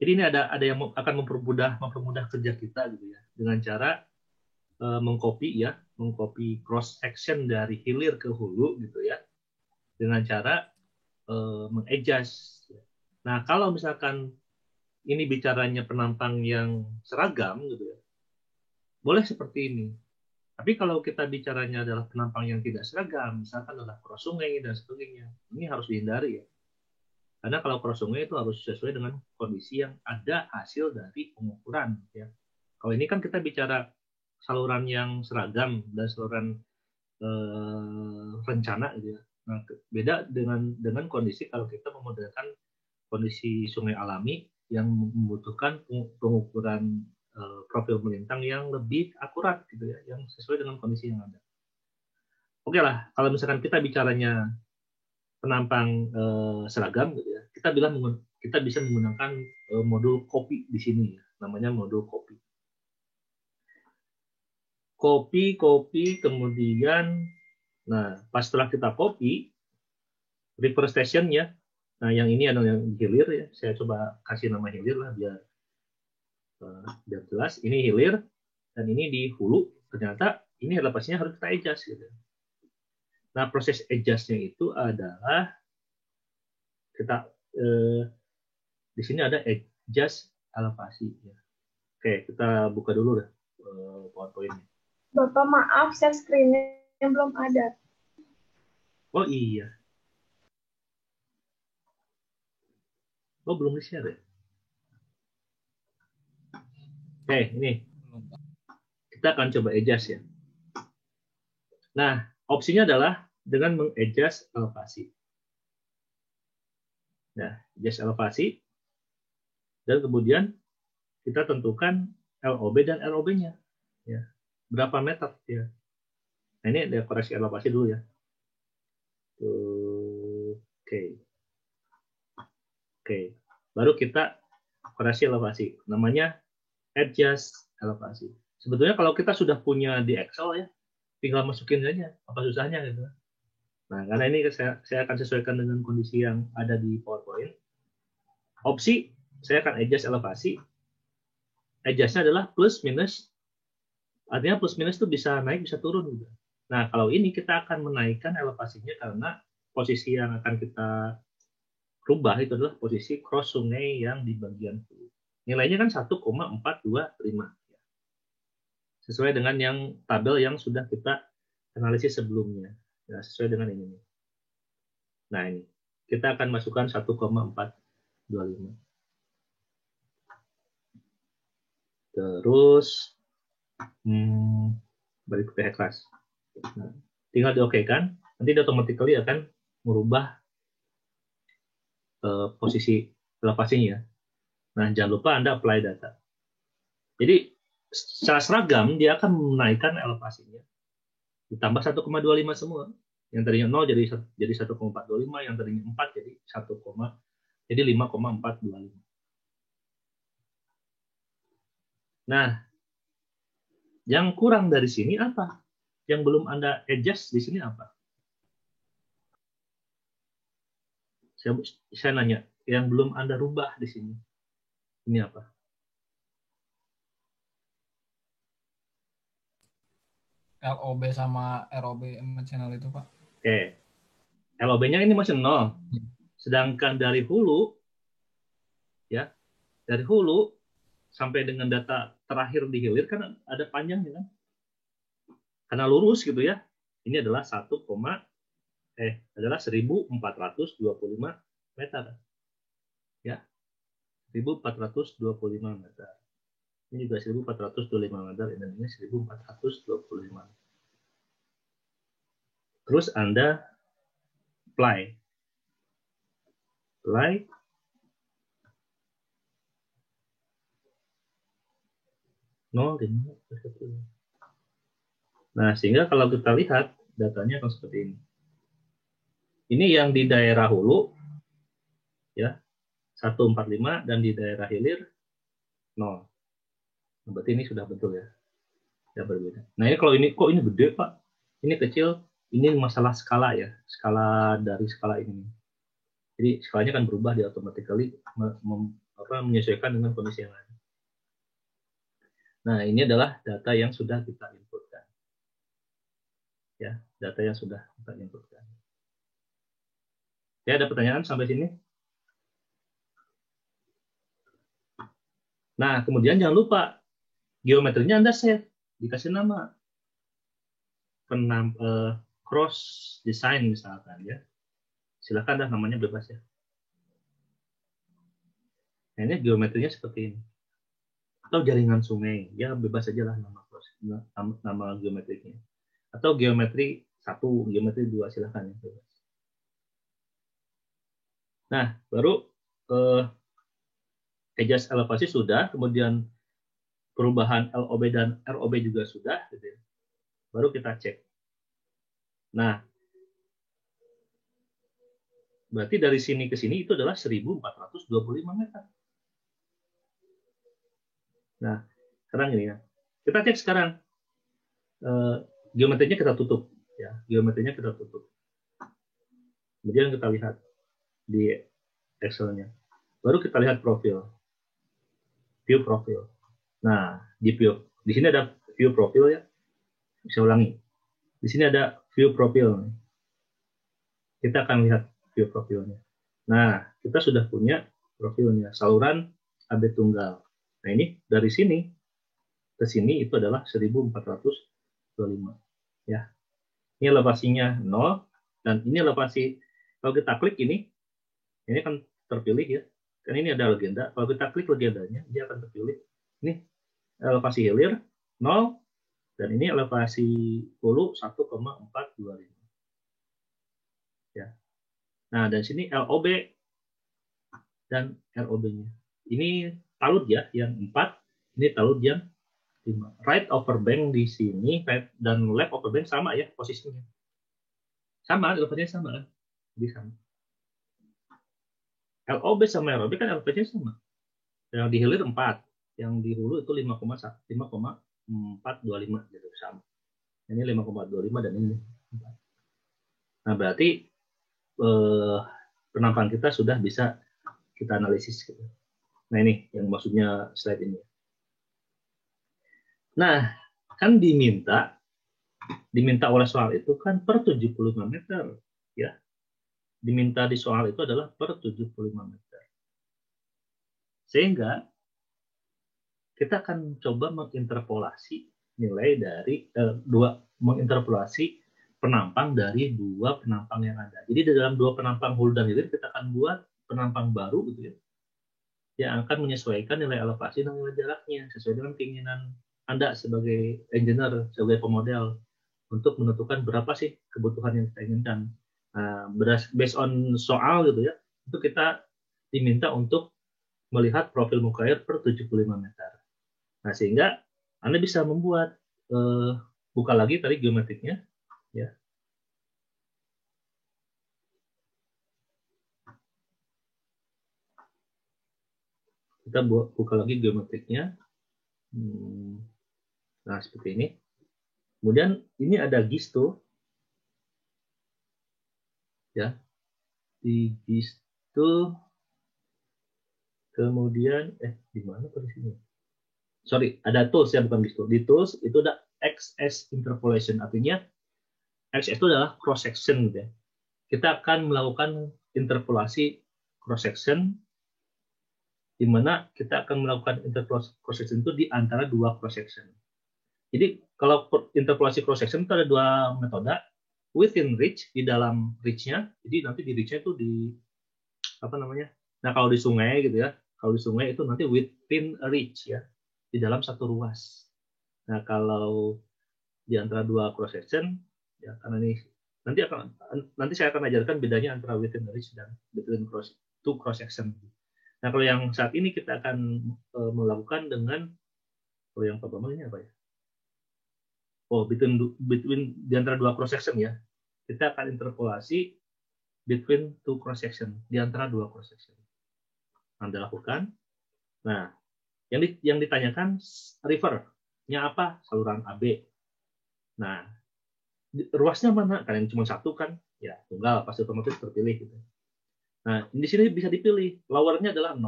Jadi ini ada yang akan mempermudah kerja kita gitu ya, dengan cara mengcopy cross section dari hilir ke hulu gitu ya, dengan cara mengadjust. Nah, kalau misalkan ini bicaranya penampang yang seragam gitu ya, boleh seperti ini. Tapi kalau kita bicaranya adalah penampang yang tidak seragam, misalkan adalah cross sungai dan sebagainya, ini harus dihindari ya. Karena kalau cross sungai itu harus sesuai dengan kondisi yang ada hasil dari pengukuran ya. Kalau ini kan kita bicara saluran yang seragam dan saluran rencana gitu ya. Nah, beda dengan kondisi kalau kita memodelkan kondisi sungai alami yang membutuhkan pengukuran profil melintang yang lebih akurat gitu ya, yang sesuai dengan kondisi yang ada. Oke lah, kalau misalkan kita bicaranya penampang seragam gitu ya, kita bisa menggunakan modul copy di sini ya, namanya modul copy. Copy kemudian, nah pas setelah kita copy, reverse station ya. Nah yang ini adalah yang hilir ya, saya coba kasih nama hilir lah biar jelas. Ini hilir dan ini di hulu. Ternyata ini elevasinya harus kita adjust gitu. Nah proses adjustnya itu adalah kita di sini ada adjust elevasi ya. Oke, kita buka dulu deh PowerPoint-nya. Bapak maaf, share screen-nya belum ada. Oh iya. Oh belum di-share ya? Oke, ini. Kita akan coba adjust ya. Nah, opsinya adalah dengan meng-adjust elevasi. Nah, adjust elevasi. Dan kemudian kita tentukan LOB dan ROB-nya. Ya. Berapa meter ya. Nah, ini ada koreksi elevasi dulu ya. Oke. Baru kita koreksi elevasi. Namanya adjust elevasi. Sebetulnya kalau kita sudah punya di Excel ya, tinggal masukin saja. Apa susahnya gitu. Nah, karena ini saya akan sesuaikan dengan kondisi yang ada di PowerPoint. Opsi, saya akan adjust elevasi. Adjust-nya adalah plus minus. Artinya plus minus itu bisa naik, bisa turun juga. Nah, kalau ini kita akan menaikkan elevasinya karena posisi yang akan kita rubah itu adalah posisi cross sungai yang di bagian hulu. Nilainya kan 1,425. Sesuai dengan yang tabel yang sudah kita analisis sebelumnya. Ya, sesuai dengan ini. Nah, ini. Kita akan masukkan 1,425. Terus balik ke kelas. Nah, tinggal di-OK-kan, nanti dia automatically akan merubah posisi elevasinya. Nah, jangan lupa Anda apply data. Jadi, secara seragam, dia akan menaikkan elevasinya. Ditambah 1,25 semua. Yang tadinya 0 jadi 1,425, yang tadinya 4 jadi 5,425. Nah, yang kurang dari sini apa? Yang belum Anda adjust di sini apa? Saya nanya, yang belum Anda rubah di sini. Ini apa? LOB sama ROB channel itu, Pak. Oke. LOB-nya ini masih 0. Sedangkan dari hulu, ya, dari hulu sampai dengan data terakhir di hilir kan ada panjangnya kan? karena lurus gitu ya. Ini adalah 1425 meter. Ya. 1425 meter. Ini juga 1425 meter, ini 1425. Terus Anda apply 0,5. Nah, sehingga kalau kita lihat datanya akan seperti ini. Ini yang di daerah hulu ya 145 dan di daerah hilir 0. Berarti ini sudah betul ya. Ya berbeda. Nah, ini kalau ini kok ini gede, Pak? Ini kecil, ini masalah skala ya. Skala dari skala ini. Jadi skalanya kan berubah, dia automatically menyesuaikan dengan kondisi yang lain. Nah, ini adalah data yang sudah kita inputkan. Ya, data yang sudah kita inputkan. Ya, ada pertanyaan sampai sini? Nah, kemudian jangan lupa geometrinya Anda save, dikasih nama cross design misalkan ya. Silakan dah, namanya bebas ya. Nah, ini geometrinya seperti ini. Atau jaringan sungai, ya bebas aja lah nama geometrinya. Atau geometri 1, geometri 2, silakan ya, bebas. Nah, baru adjust elevasi sudah, kemudian perubahan LOB dan ROB juga sudah, gitu ya. Baru kita cek. Nah, berarti dari sini ke sini itu adalah 1425 meter. Nah, sekarang ini ya. Kita cek sekarang. Geometrinya kita tutup. Ya, geometrinya kita tutup. Kemudian kita lihat di Excel-nya. Baru kita lihat profil. View profil. Nah, di sini ada view profil ya. Bisa ulangi. Di sini ada view profil. Kita akan lihat view profilnya. Nah, kita sudah punya profilnya, saluran AB tunggal. Nah, ini dari sini ke sini itu adalah 1425. Ya. Ini elevasinya 0 dan ini elevasi, kalau kita klik ini kan terpilih ya. Kan ini ada legenda. Kalau kita klik legendanya, dia akan terpilih. Ini elevasi hilir 0 dan ini elevasi hulu 1,425. Ya. Nah, dan sini LOB dan ROB-nya. Ini talud ya, yang 4. Ini talud yang 5. Right over bank di sini dan left over bank sama ya posisinya. Sama, elevasinya sama kan? Jadi sama. LOB sama ROB kan elevasinya sama. Yang di hilir 4, yang di hulu itu 5,425 gitu sama. Ini 5,25 dan ini 4. Nah, berarti penampakan kita sudah bisa kita analisis gitu. Nah, ini yang maksudnya slide ini. Nah, kan diminta oleh soal itu kan per 75 meter ya. Diminta di soal itu adalah per 75 meter. Sehingga kita akan coba menginterpolasi nilai dari menginterpolasi penampang dari 2 penampang yang ada. Jadi di dalam 2 penampang hulu dan hilir kita akan buat penampang baru gitu ya, yang akan menyesuaikan nilai elevasi dan nilai jaraknya sesuai dengan keinginan Anda sebagai engineer, sebagai pemodel, untuk menentukan berapa sih kebutuhan yang kita inginkan. Based on soal gitu ya, itu kita diminta untuk melihat profil muka air per 75 meter. Nah, sehingga Anda bisa membuat, buka lagi tadi geometriknya, ya. Kita buka lagi geometriknya. Nah, seperti ini. Kemudian ini ada GIS tuh. Ya. Di GIS tuh kemudian di mana posisinya? Sorry, ada tools ya, bukan GIS tuh. Di tools itu ada XS interpolation, artinya XS itu adalah cross section gitu ya. Kita akan melakukan interpolasi cross section, di mana kita akan melakukan interpolasi cross section itu di antara 2 cross section. Jadi kalau interpolasi cross section itu ada dua metode, within reach, di dalam reach-nya. Jadi nanti di reach-nya itu di apa namanya? Nah, kalau di sungai gitu ya, kalau di sungai itu nanti within reach ya, di dalam satu ruas. Nah, kalau di antara dua cross section ya, karena ini nanti saya akan ajarkan bedanya antara within reach dan between two cross section. Nah, kalau yang saat ini kita akan melakukan dengan, kalau yang pertama ini apa ya? Oh, between di antara dua cross section ya. Kita akan interpolasi between two cross section, di antara dua cross section. Anda lakukan. Nah, yang ditanyakan river-nya apa? Saluran AB. Nah, ruasnya mana? Kalian cuma satu kan? Ya, tunggal, pasti otomatis terpilih gitu. Nah, di sini bisa dipilih. Lowernya adalah 0.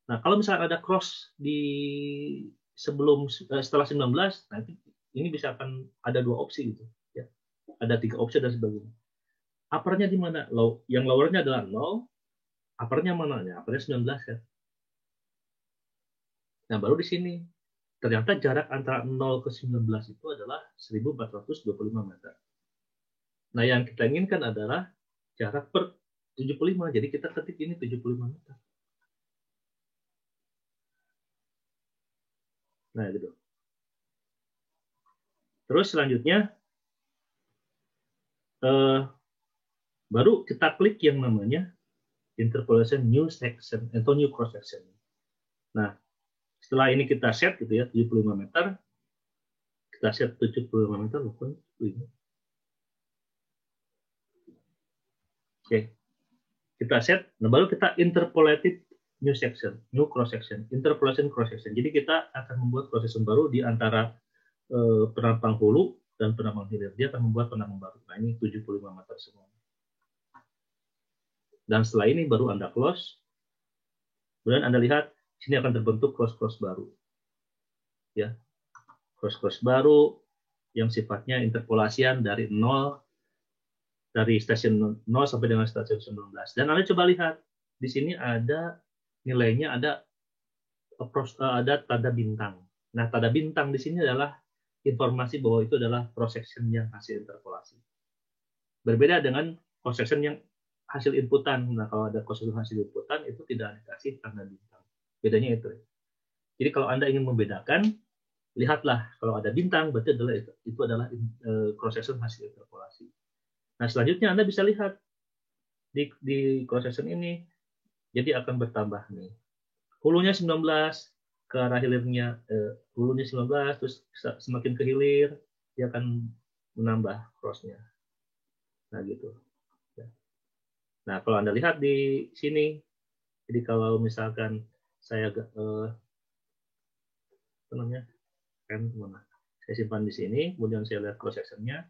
Nah, kalau misalnya ada cross di setelah 19, nanti ini bisa akan ada dua opsi gitu. Ya. Ada 3 opsi dan sebagainya. Uppernya di mana? Yang lowernya adalah 0. Uppernya mana? Ya, uppernya 19 kan. Nah, baru di sini. Ternyata jarak antara 0 ke 19 itu adalah 1425 meter. Nah, yang kita inginkan adalah jarak per 75. Jadi kita ketik ini 75 meter. Nah, gitu. Terus selanjutnya, baru kita klik yang namanya interpolation new section atau new cross section. Nah, setelah ini kita set gitu ya, 75 meter. Kita set 75 meter. Oke. Kita set, nah baru kita interpolated new section, new cross section, interpolation cross section. Jadi kita akan membuat cross section baru di antara penampang hulu dan penampang hilir. Dia akan membuat penampang baru. Nah, ini 75 meter semua. Dan setelah ini baru Anda close. Kemudian Anda lihat sini akan terbentuk cross-cross baru. Ya. Cross-cross baru yang sifatnya interpolasian dari 0, dari stasiun 0 sampai dengan stasiun 19. Dan Anda coba lihat di sini ada nilainya, ada tanda bintang. Nah, tanda bintang di sini adalah informasi bahwa itu adalah cross section yang hasil interpolasi. Berbeda dengan cross section yang hasil inputan. Nah, kalau ada cross section hasil inputan itu tidak dikasih tanda bintang. Bedanya itu. Jadi kalau Anda ingin membedakan, lihatlah kalau ada bintang berarti itu adalah cross section hasil interpolasi. Nah, selanjutnya Anda bisa lihat di cross section ini jadi akan bertambah nih. Hulunya 19 ke arah hilirnya, hulunya 19, terus semakin ke hilir dia akan menambah crossnya. Nah, gitu. Nah, kalau Anda lihat di sini, jadi kalau misalkan saya saya simpan di sini, kemudian saya lihat cross section-nya,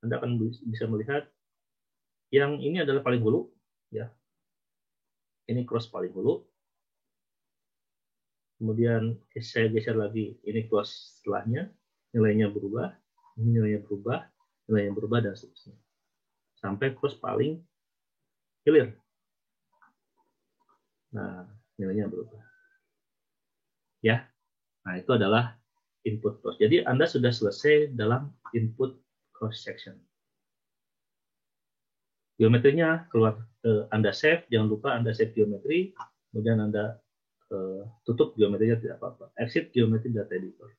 Anda akan bisa melihat yang ini adalah paling hulu, ya. Ini cross paling hulu. Kemudian saya geser lagi, ini cross setelahnya, nilainya berubah, ini nilainya berubah, dan seterusnya. Sampai cross paling hilir. Nah, nilainya berubah. Ya, nah itu adalah input cross. Jadi Anda sudah selesai dalam input cross section. Geometrinya keluar, Anda save, jangan lupa Anda save geometri, kemudian Anda tutup geometrinya, tidak apa-apa. Exit geometri data editor.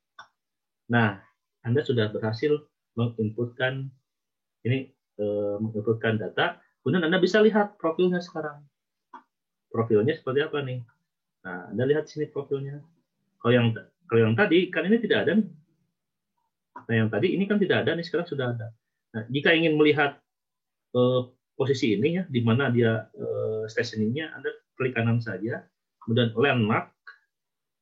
Nah, Anda sudah berhasil menginputkan ini, menginputkan data. Kemudian Anda bisa lihat profilnya sekarang. Profilnya seperti apa nih? Nah, Anda lihat sini profilnya. Kalau yang tadi kan ini tidak ada nih. Nah, yang tadi ini kan tidak ada nih, sekarang sudah ada. Nah, jika ingin melihat posisi ini ya, di mana dia stationingnya, Anda klik kanan saja. Kemudian landmark,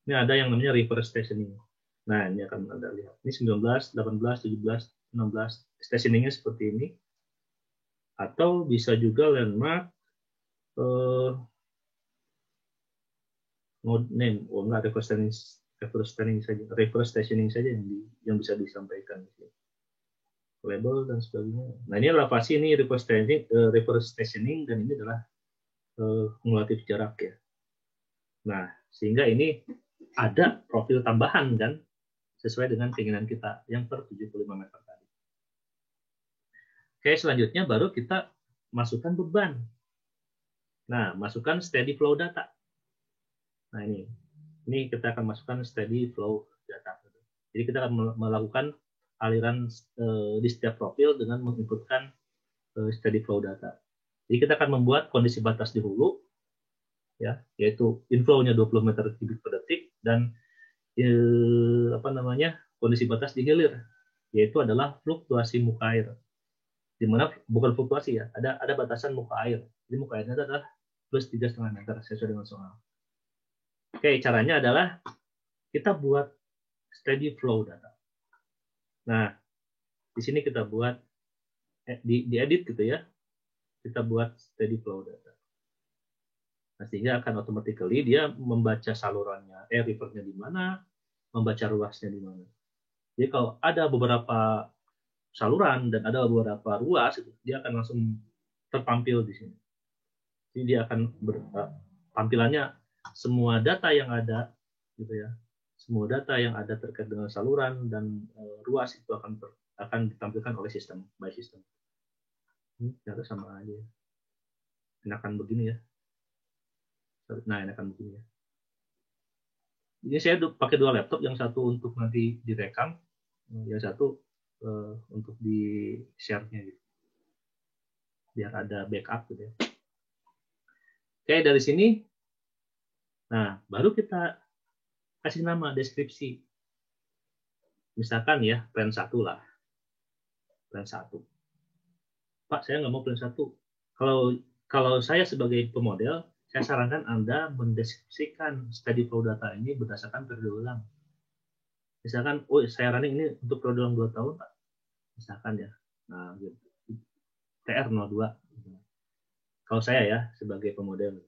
ini ada yang namanya reverse stationing. Nah, ini akan Anda lihat. Ini 19, 18, 17, 16. Stationingnya seperti ini. Atau bisa juga landmark node name. Oh, enggak, reverse stationing saja yang bisa disampaikan. Label dan sebagainya. Nah, ini adalah pasti ini reverse stationing, dan ini adalah kumulatif jarak ya. Nah, sehingga ini ada profil tambahan kan, sesuai dengan keinginan kita yang per 75 meter tadi. Oke, selanjutnya baru kita masukkan beban. Nah, masukkan steady flow data. Nah, ini kita akan masukkan steady flow data. Jadi kita akan melakukan aliran di setiap profil dengan menginputkan steady flow data. Jadi kita akan membuat kondisi batas di hulu, ya, yaitu inflow-nya 20 meter kubik per detik, dan kondisi batas di hilir, yaitu adalah fluktuasi muka air. Di mana bukan fluktuasi ya, ada batasan muka air. Jadi muka airnya adalah plus 3,5 meter sesuai dengan soal. Oke, caranya adalah kita buat steady flow data. Nah, di sini kita buat diedit gitu ya. Kita buat steady flow data. Nah, sehingga akan automatically dia membaca salurannya, rivernya di mana, membaca ruasnya di mana. Jadi kalau ada beberapa saluran dan ada beberapa ruas, dia akan langsung tertampil di sini. Jadi dia akan tampilannya semua data yang ada, gitu ya. Semua data yang ada terkait dengan saluran dan ruas itu akan ditampilkan oleh sistem, by system. Ini ternyata sama aja. Enakan begini ya. Nah, enakan begini ya. Jadi saya pakai dua laptop, yang satu untuk nanti direkam, yang satu untuk di share-nya gitu. Biar ada backup gitu ya. Oke, dari sini, nah baru kita kasih nama deskripsi. Misalkan ya, plan 1 lah. Plan 1. Pak, saya nggak mau plan 1. Kalau saya sebagai pemodel, saya sarankan Anda mendeskripsikan steady flow data ini berdasarkan periode ulang. Misalkan, saya running ini untuk periode ulang 2 tahun, Pak. Misalkan ya. Nah, gitu. TR02. Kalau saya ya, sebagai pemodel.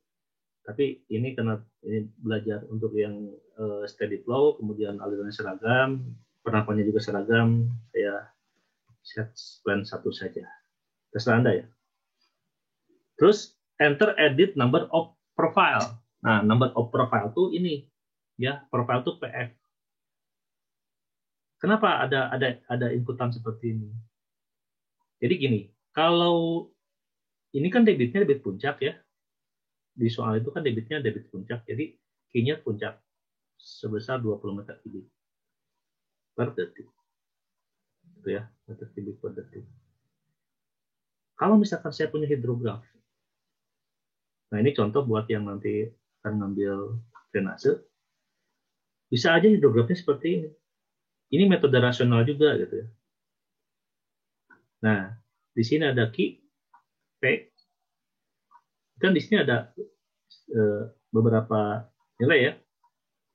Tapi ini karena ini belajar untuk yang steady flow, kemudian alirannya seragam, penerapannya juga seragam, saya set plan 1 saja. Terserah Anda ya. Terus enter edit number of profile. Nah, number of profile tuh ini ya, profile tuh PF. Kenapa ada inputan seperti ini? Jadi gini, kalau ini kan debitnya debit puncak ya. Di soal itu kan debitnya debit puncak, jadi key-nya puncak sebesar 20 meter kubik per detik. Itu ya, meter kubik per detik. Kalau misalkan saya punya hidrograf, nah ini contoh buat yang nanti akan ngambil drainase, bisa aja hidrografnya seperti ini. Ini metode rasional juga gitu ya. Nah, di sini ada Q, P, kan di sini ada beberapa nilai ya,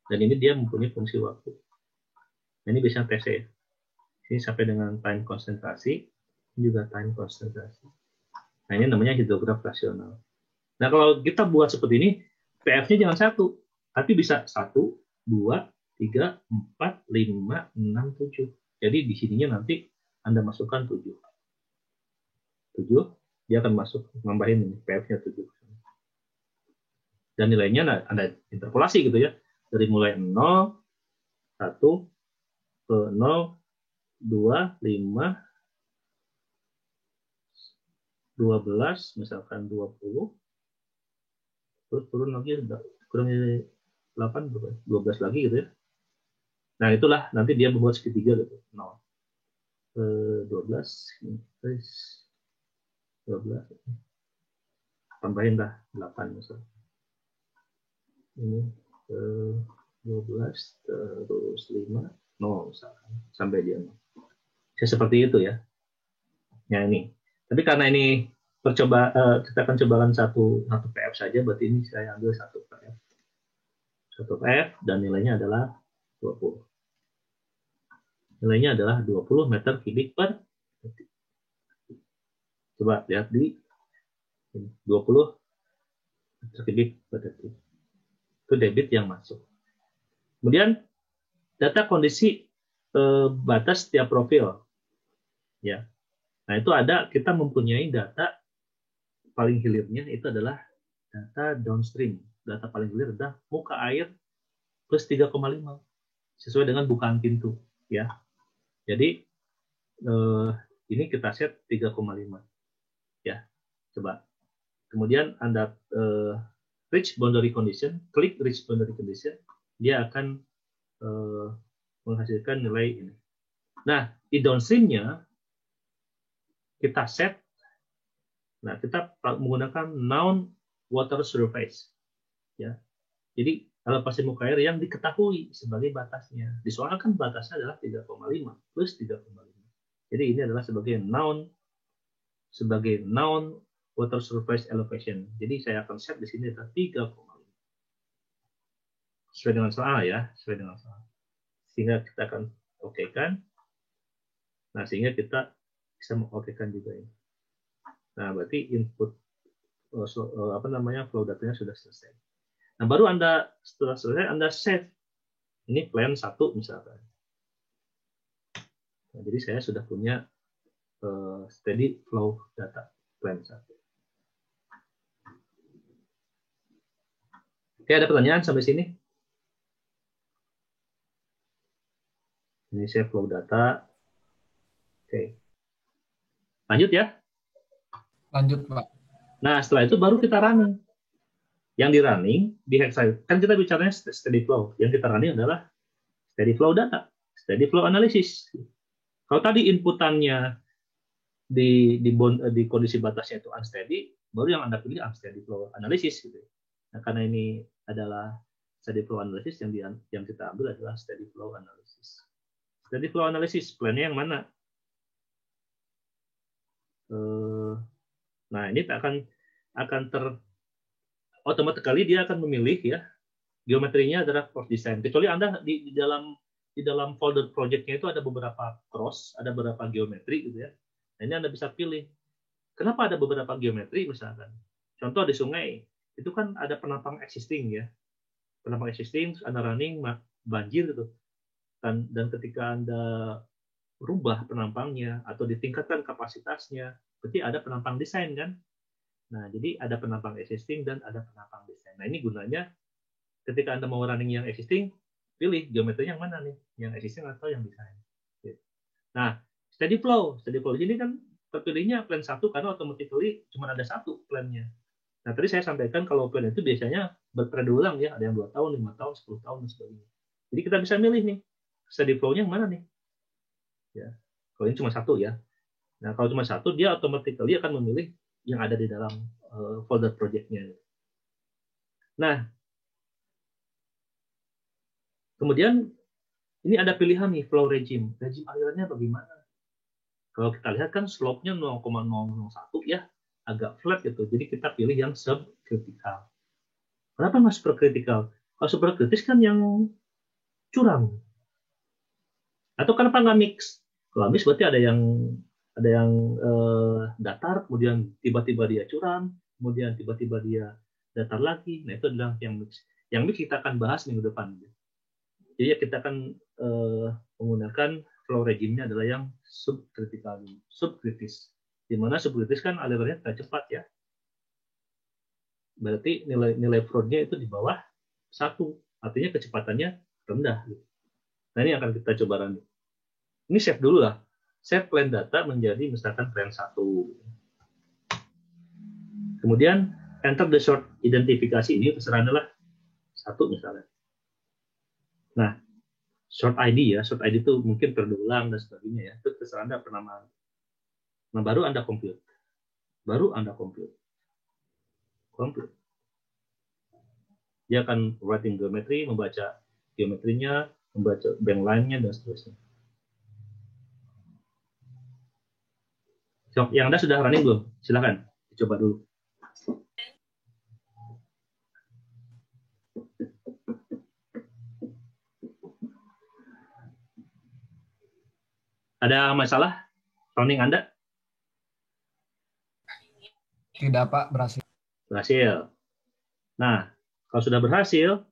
dan ini dia mempunyai fungsi waktu. Nah, ini bisa TC ya. Ini sampai dengan time konsentrasi, ini juga time konsentrasi. Nah, ini namanya hidrograf rasional. Nah, kalau kita buat seperti ini, PF-nya jangan 1, tapi bisa 1, 2, 3, 4, 5, 6, 7. Jadi di sininya nanti Anda masukkan 7. 7, dia akan masuk, nambahin ini, PF-nya 7. Dan nilainya Anda interpolasi gitu ya. Dari mulai 0, 1, ke 0, 2, 5, 12, misalkan 20, terus turun lagi, kurang 8, 12 lagi gitu ya. Nah, itulah nanti dia membuat segitiga gitu. 0, 12, 12, tambahin dah 8 misalnya. Ini 12, terus 5, 0 misalkan, sampai dia 0. Saya seperti itu ya. Ya ini. Tapi karena ini kita akan cobakan satu PF saja, berarti ini saya ambil satu PF. Satu PF dan nilainya adalah 20. Nilainya adalah 20 meter kubik per detik. Coba lihat di 20 meter kubik per detik. Itu debit yang masuk. Kemudian data kondisi batas setiap profil. Ya. Nah, itu kita mempunyai data paling hilirnya itu adalah data downstream. Data paling hilir adalah muka air plus 3,5 sesuai dengan bukaan pintu. ya. Jadi ini kita set 3,5 ya. Coba. Kemudian Anda reach boundary condition, klik reach boundary condition, dia akan menghasilkan nilai ini. Nah, di downstream-nya kita set, nah kita menggunakan known water surface, ya. Jadi elevasi muka air yang diketahui sebagai batasnya. Disoalkan batasnya adalah 3,5 plus 3,5. Jadi ini adalah sebagai known water surface elevation. Jadi saya akan set di sini adalah 3,5. Sesuai dengan soal ya, sesuai dengan soal. Sehingga kita akan okekan. Nah, sehingga kita bisa mengokekan juga ini. Nah, berarti input flow datanya sudah selesai. Nah, baru Anda setelah selesai Anda save. Ini plan 1 misalkan. Nah, jadi saya sudah punya steady flow data plan 1. Oke, ada pertanyaan sampai sini? Ini saya flow data. Oke. Lanjut ya? Lanjut, Pak. Nah, setelah itu baru kita running. Yang di running, di Hexagon, kan kita bicaranya steady flow. Yang kita running adalah steady flow data, steady flow analysis. Kalau tadi inputannya di kondisi batasnya itu unsteady, baru yang Anda pilih unsteady flow analysis. Gitu. Nah, karena ini adalah steady flow analysis, yang kita ambil adalah steady flow analysis. Steady flow analysis, plan-nya yang mana? Nah, ini akan automatically dia akan memilih ya, geometrinya adalah cross design. Kecuali Anda di dalam folder project-nya itu ada beberapa cross, ada beberapa geometri gitu ya. Nah, ini Anda bisa pilih. Kenapa ada beberapa geometri misalkan? Contoh di sungai, itu kan ada penampang existing ya. Penampang existing, Anda running banjir gitu. Dan ketika Anda rubah penampangnya atau ditingkatkan kapasitasnya, berarti ada penampang desain kan? Nah, jadi ada penampang existing dan ada penampang desain. Nah, ini gunanya ketika Anda mau running yang existing, pilih geometrinya yang mana nih? Yang existing atau yang desain. Nah, steady flow. Steady flow ini kan terpilihnya plan 1 karena automatically cuma ada satu plan-nya. Nah, tadi saya sampaikan kalau plan itu biasanya berperiode ulang ya, ada yang 2 tahun, 5 tahun, 10 tahun, dan sebagainya. Jadi kita bisa milih nih, steady flow-nya yang mana nih? Ya, kalau ini cuma satu ya. Nah, kalau cuma satu, dia automatically akan memilih yang ada di dalam folder project-nya. Nah, kemudian ini ada pilihan nih flow regime. Regime alirannya bagaimana? Kalau kita lihat kan slope-nya 0,001 ya, agak flat gitu. Jadi kita pilih yang subcritical. Kenapa nggak supercritical? Kalau supercritical kan yang curam. Atau kenapa nggak mix? Kalau mix berarti ada yang datar, kemudian tiba-tiba dia curam, kemudian tiba-tiba dia datar lagi. Nah, itu adalah yang mix. Yang mix kita akan bahas minggu depan. Jadi kita akan menggunakan flow regime-nya adalah yang subkritis. Di mana subkritis kan alirannya tidak cepat ya. Berarti nilai flow-nya itu di bawah 1. Artinya kecepatannya rendah. Nah, ini akan kita coba running. Ini save dulu lah. Save plan data menjadi misalkan plan 1. Kemudian enter the short identifikasi ini terserah adalah 1 misalnya. Nah, short ID ya, short ID itu mungkin berulang dan sebagainya ya. Itu terserah Anda penamaan. Nah, baru Anda compute. Compute. Dia akan writing geometry, membaca geometrinya, membaca bank line-nya dan seterusnya. Yang Anda sudah running belum? Silakan, coba dulu. Ada masalah running Anda? Tidak, Pak, berhasil. Berhasil. Nah, kalau sudah berhasil,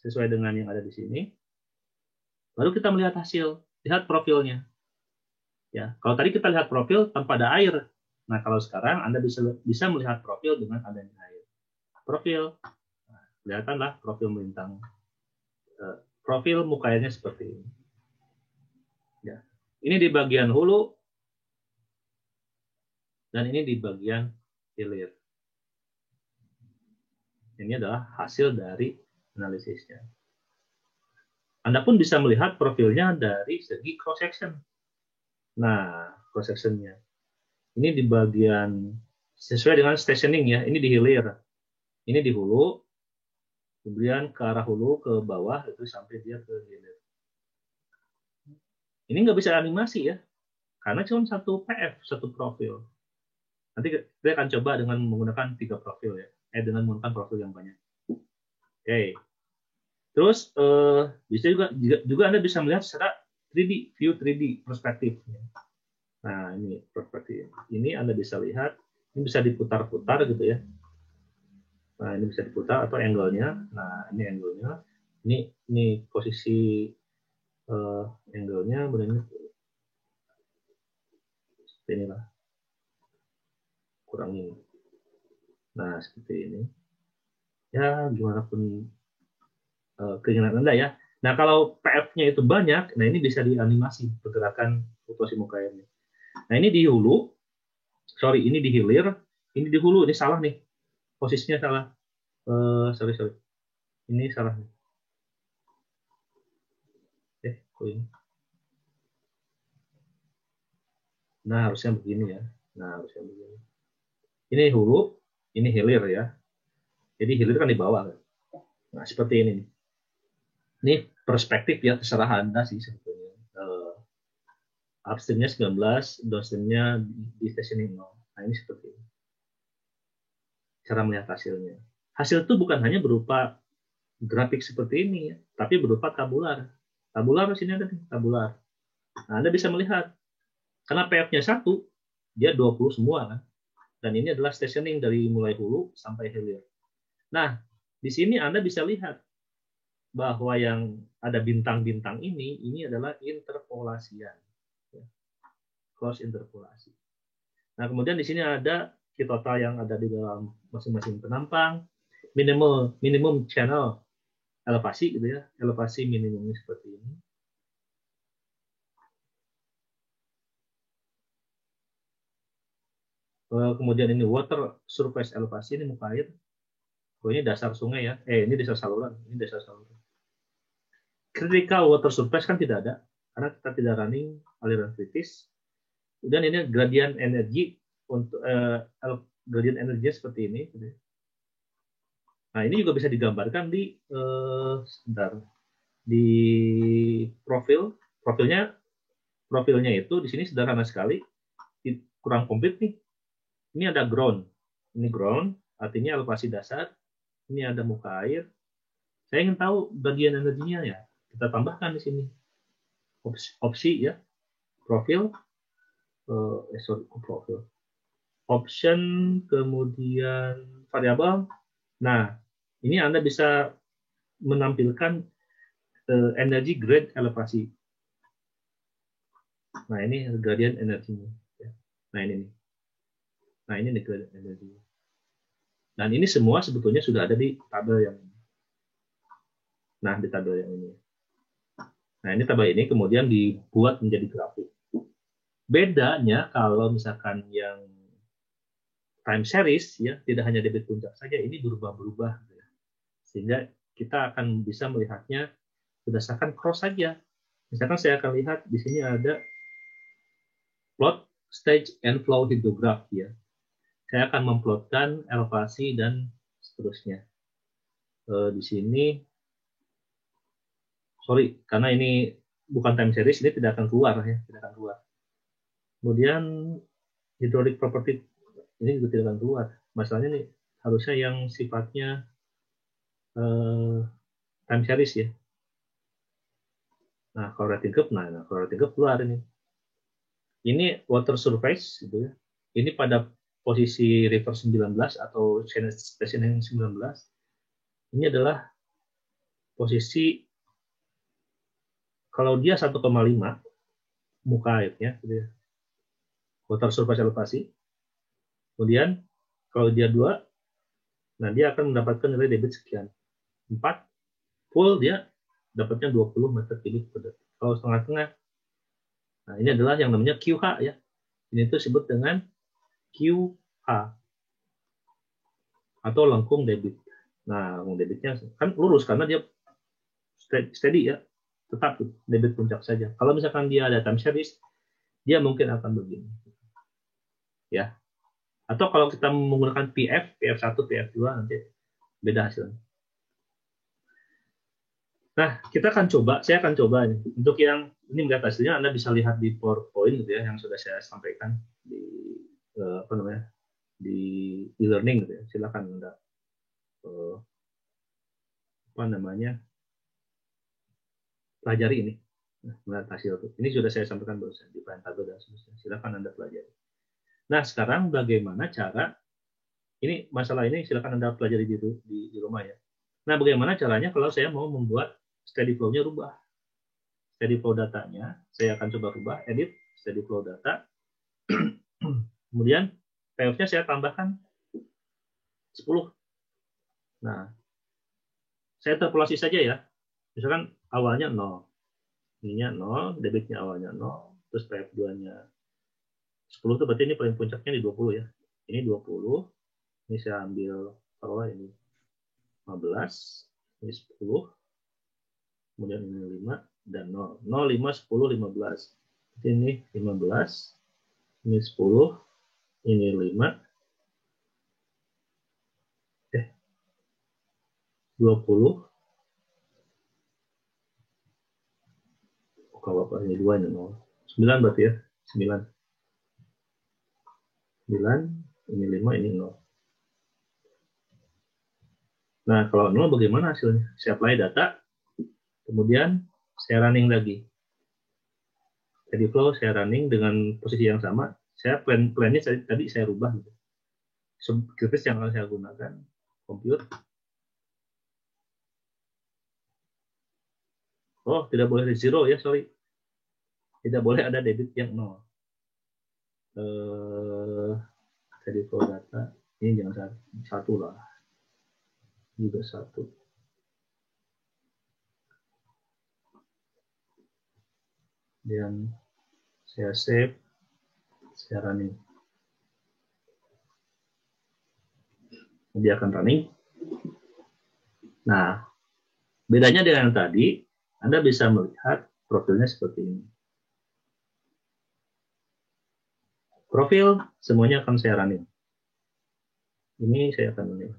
sesuai dengan yang ada di sini, baru kita melihat hasil. Lihat profilnya. Ya, kalau tadi kita lihat profil tanpa ada air. Nah, kalau sekarang Anda bisa melihat profil dengan adanya air. Profil, nah, kelihatanlah profil melintang. Profil muka airnya seperti ini. Ya. Ini di bagian hulu dan ini di bagian hilir. Ini adalah hasil dari analisisnya. Anda pun bisa melihat profilnya dari segi cross section. Nah, cross sectionnya ini di bagian sesuai dengan stationing ya. Ini di hilir, ini di hulu, kemudian ke arah hulu ke bawah itu sampai dia ke hilir. Ini nggak bisa animasi ya, karena cuma satu PF, satu profil. Nanti kita akan coba dengan menggunakan 3 profil ya, dengan menggunakan profil yang banyak. Oke. Terus bisa juga Anda bisa melihat secara 3D, view 3D perspektif. Nah, ini perspektif. Ini Anda bisa lihat, ini bisa diputar-putar gitu ya. Nah, ini bisa diputar atau angle-nya. Nah, ini angle-nya. Ini posisi angle-nya benar seperti inilah. Kurangin. Nah, seperti ini. Ya, gimana pun keinginan Anda ya. Nah, kalau PF-nya itu banyak, nah ini bisa dianimasi pergerakan fluktuasi muka airnya. Nah, ini di hulu, ini di hilir, ini di hulu, ini salah nih. Posisinya salah. Sorry. Ini salah nih. Kok ini? Nah, harusnya begini ya. Ini hulu, ini hilir ya. Jadi hilir kan di bawah. Nah, seperti ini nih. Ini perspektif ya, terserah Anda sih sebetulnya. Upstream-nya 19, downstream-nya di stationing 0. Nah, ini seperti ini. Cara melihat hasilnya. Hasil itu bukan hanya berupa grafik seperti ini ya, tapi berupa tabular. Tabular di sini ada nih, tabular. Nah, Anda bisa melihat karena PF-nya 1, dia 20 semua kan. Dan ini adalah stationing dari mulai hulu sampai hilir. Nah, di sini Anda bisa lihat bahwa yang ada bintang-bintang ini adalah interpolasian. Cross interpolasi. Nah, kemudian di sini ada key total yang ada di dalam masing-masing penampang, minimum channel elevasi gitu ya, elevasi minimumnya seperti ini. Kemudian ini water surface elevasi, ini muka air. Ini dasar sungai ya, ini dasar saluran, ini dasar saluran. Critical water surface kan tidak ada, karena kita tidak running aliran kritis. Kemudian ini gradient energi untuk gradient energi seperti ini. Nah, ini juga bisa digambarkan di di profilnya itu di sini sederhana sekali, kurang komplit nih. Ini ada ground, ini ground artinya elevasi dasar. Ini ada muka air. Saya ingin tahu bagian energinya ya, kita tambahkan di sini opsi ya, profil. Profil. Option, kemudian variabel. Nah, ini Anda bisa menampilkan energi grade elevasi. Nah, ini gradient energinya. Nah, ini nih. Nah, ini gradient energinya. Dan ini semua sebetulnya sudah ada di tabel yang ini. Nah, di tabel yang ini. Nah, ini tabel ini kemudian dibuat menjadi grafik. Bedanya kalau misalkan yang time series ya, tidak hanya debit puncak saja, ini berubah-berubah ya. Sehingga kita akan bisa melihatnya berdasarkan cross saja. Misalkan saya akan lihat di sini ada plot stage and flow hydrograph ya. Saya akan memplotkan elevasi dan seterusnya. Di sini karena ini bukan time series, ini tidak akan keluar ya, tidak akan keluar. Kemudian hydraulic property ini juga tidak akan keluar. Masalahnya nih harusnya yang sifatnya time series ya. Nah, kalau rating curve keluar ini. Ini water surface gitu ya. Ini pada posisi reverse 19 atau stationing 19. Ini adalah posisi kalau dia 1,5 muka airnya gitu ya. Water surface elevasi. Kemudian kalau dia 2, nah dia akan mendapatkan nilai debit sekian. 4, full dia dapatnya 20 meter kubik per detik. Kalau setengah-setengah Nah, ini adalah yang namanya QH ya. Ini itu disebut dengan QH atau lengkung debit. Nah, lengkung debitnya kan lurus karena dia steady ya, tetap debit puncak saja. Kalau misalkan dia ada time series, dia mungkin akan begini. Ya. Atau kalau kita menggunakan PF1, PF2 nanti beda hasilnya. Nah, saya akan coba nih. Untuk yang ini melihat hasilnya, Anda bisa lihat di PowerPoint gitu ya, yang sudah saya sampaikan di di e-learning gitu ya. Silakan Anda pelajari ini. Nah, melihat hasil itu. Ini sudah saya sampaikan barusan di tabel dan seterusnya. Silakan Anda pelajari. Nah, sekarang bagaimana cara ini masalah ini silakan Anda pelajari di rumah ya. Nah, bagaimana caranya kalau saya mau membuat steady flow-nya rubah? Steady flow datanya, saya akan coba rubah, edit steady flow data. Kemudian PF-nya saya tambahkan 10. Nah, saya interpolasi saja ya. Misalkan awalnya 0. Ininya 0, debitnya awalnya 0, terus PF2-nya 10 itu berarti ini paling puncaknya di 20 ya. Ini 20. Ini saya ambil taruhlah ini 15, ini 10. Kemudian ini 5 dan 0. 0, 5, 10, 15. Ini 15, ini 10, ini 5, 20. Kalau apa ini 2 ini 0. 9 berarti ya. 9. 9, ini 5, ini 0. Nah, kalau 0 bagaimana hasilnya? Saya apply data, kemudian saya running lagi. Steady flow saya running dengan posisi yang sama. Saya plan-nya tadi saya rubah. Script yang akan saya gunakan, compute. Oh, tidak boleh di zero ya, sorry. Tidak boleh ada debit yang 0. Steady flow data, ini jangan satu lah. Juga 1. Dan saya save, saya running. Dia akan running. Nah, bedanya dengan yang tadi, Anda bisa melihat profilnya seperti ini. Profil semuanya akan saya running. Ini saya akan running.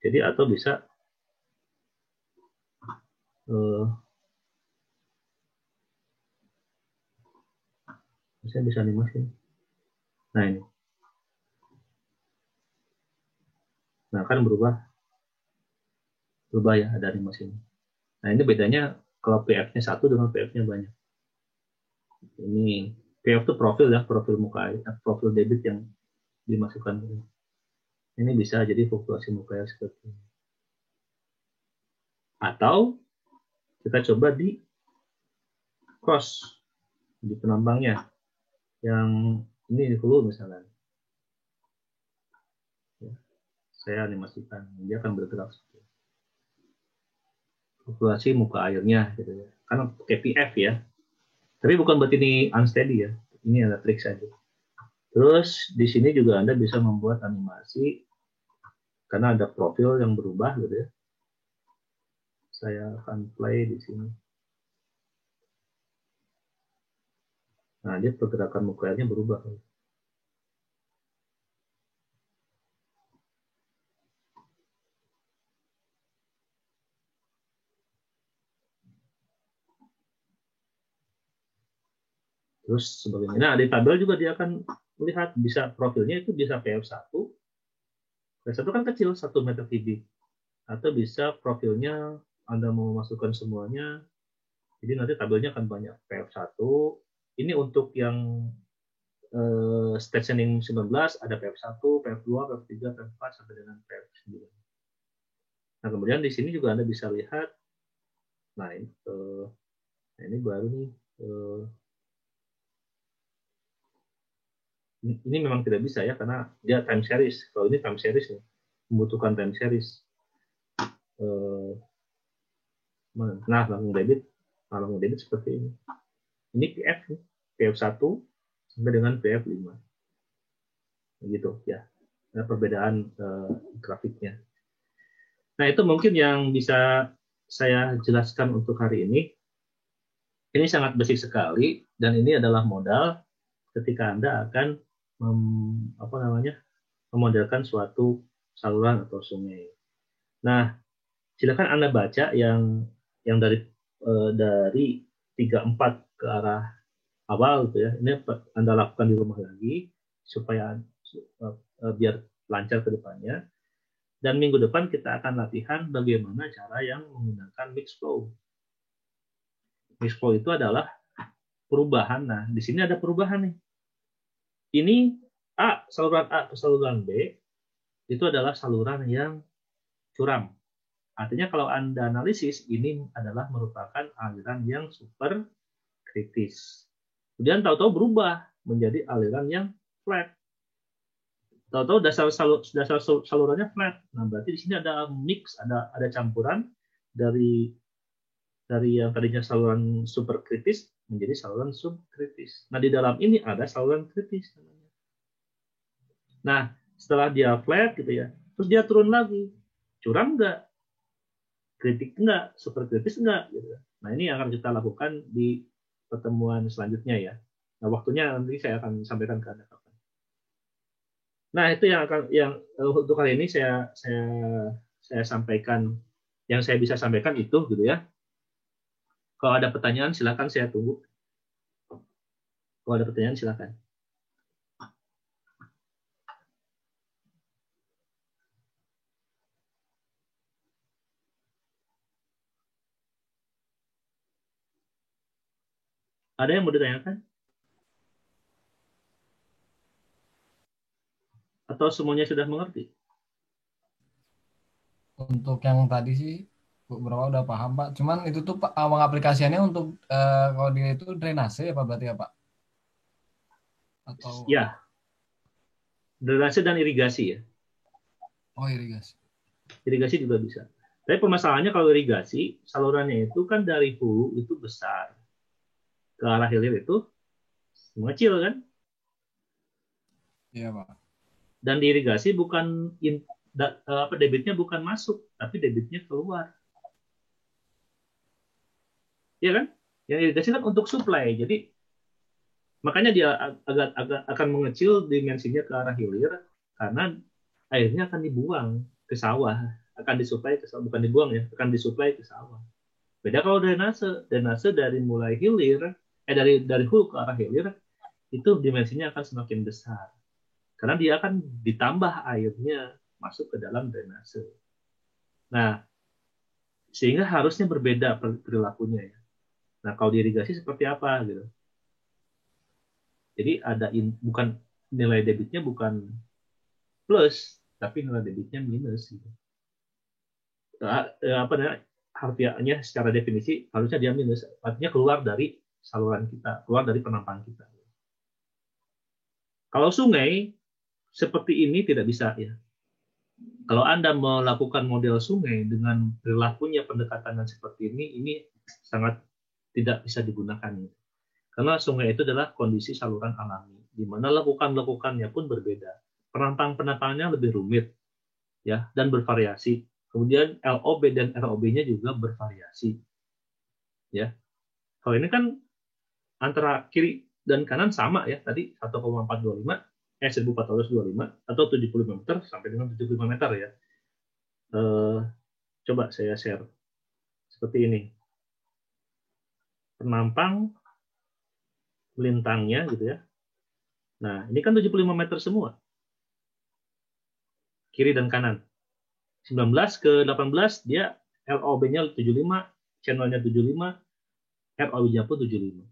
Jadi atau bisa saya bisa animasi. Nah ini. Nah kan berubah ya, ada animasi ini. Nah ini bedanya kalau PF-nya 1 dengan PF-nya banyak. Ini PF itu profil ya, profil muka air, profil debit yang dimasukkan. Ini bisa jadi fluktuasi muka air seperti ini. Atau kita coba di cross di penambangnya yang ini di hulu misalnya. Ya, saya animasikan, dia akan bergerak seperti ini. Fluktuasi muka airnya gitu ya. Karena KPF ya. Tapi bukan berarti ini unsteady ya. Ini ada trik saja. Terus di sini juga Anda bisa membuat animasi karena ada profil yang berubah gitu ya. Saya akan play di sini. Nah, dia pergerakan muka airnya berubah. Terus sebagainya. Nah, di tabel juga dia akan melihat bisa profilnya itu bisa PF1. PF1 kan kecil, 1 meter kubik. Atau bisa profilnya Anda mau masukkan semuanya. Jadi nanti tabelnya akan banyak. PF1. Ini untuk yang stationing 19 ada PF1, PF2, PF3, PF4 sampai dengan PF9. Nah, kemudian di sini juga Anda bisa lihat. Nah, ini baru nih. Ini memang tidak bisa ya karena dia time series. Kalau ini time series ya, membutuhkan time series. Nah, langsung debit seperti ini. Ini PF1 sampai dengan PF5. Begitu ya. Nah, perbedaan grafiknya. Nah, itu mungkin yang bisa saya jelaskan untuk hari ini. Ini sangat basic sekali dan ini adalah modal ketika Anda akan memodelkan suatu saluran atau sungai. Nah, silakan Anda baca yang dari 34 ke arah awal gitu ya. Ini Anda lakukan di rumah lagi supaya biar lancar ke depannya. Dan minggu depan kita akan latihan bagaimana cara yang menggunakan mix flow. Mix flow itu adalah perubahan. Nah, di sini ada perubahan nih. Ini saluran A ke saluran B itu adalah saluran yang curam. Artinya kalau Anda analisis, ini adalah merupakan aliran yang super kritis. Kemudian tahu-tahu berubah menjadi aliran yang flat. Tahu-tahu dasar salurannya flat. Nah, berarti di sini ada mix, ada campuran dari yang tadinya saluran super kritis menjadi saluran subkritis. Nah, di dalam ini ada saluran kritis. Nah, setelah dia flat gitu ya, terus dia turun lagi. Curam enggak? Kritik enggak? Super kritis enggak? Gitu. Nah, ini yang akan kita lakukan di pertemuan selanjutnya ya. Nah, waktunya nanti saya akan sampaikan ke Anda. Nah, itu yang untuk kali ini saya sampaikan, yang saya bisa sampaikan itu gitu ya. Kalau ada pertanyaan silakan, saya tunggu. Kalau ada pertanyaan silakan. Ada yang mau ditanyakan? Atau semuanya sudah mengerti? Untuk yang tadi sih beberapa udah paham Pak. Cuman itu tuh Pak, awal aplikasiannya untuk kalau dia itu drainase ya Pak berarti ya Pak? Atau ya, drainase dan irigasi ya. Oh, irigasi. Irigasi juga bisa. Tapi permasalahannya kalau irigasi, salurannya itu kan dari hulu itu besar. Ke arah hilir itu mengecil kan? Iya Pak. Dan di irigasi bukan debitnya bukan masuk, tapi debitnya keluar. Iya kan? Yang irigasi kan untuk supply. Jadi makanya dia agak akan mengecil dimensinya ke arah hilir karena airnya akan dibuang ke sawah, akan disuplai ke sawah, bukan dibuang ya, akan disuplai ke sawah. Beda kalau drainase dari mulai hilir dari hulu ke arah hilir itu dimensinya akan semakin besar. Karena dia akan ditambah airnya masuk ke dalam drainase. Nah, sehingga harusnya berbeda perilakunya ya. Nah, kalau di irigasi seperti apa gitu? Jadi ada bukan nilai debitnya bukan plus, tapi nilai debitnya minus gitu. Harfiahnya secara definisi harusnya dia minus, artinya keluar dari saluran kita, keluar dari penampang kita. Kalau sungai seperti ini tidak bisa ya. Kalau Anda melakukan model sungai dengan perilakunya pendekatan seperti ini sangat tidak bisa digunakan. Karena sungai itu adalah kondisi saluran alami, di mana lekukan-lekukannya pun berbeda. Penampang-penampangnya lebih rumit ya dan bervariasi. Kemudian LOB dan ROB-nya juga bervariasi. Ya. Kalau ini kan antara kiri dan kanan sama ya, tadi 1425 atau 75 meter sampai dengan 75 meter ya. Coba saya share seperti ini. Penampang melintangnya gitu ya. Nah, ini kan 75 meter semua. Kiri dan kanan. 19 ke 18 dia LOB-nya 75, channel-nya 75, ROB-nya pun 75.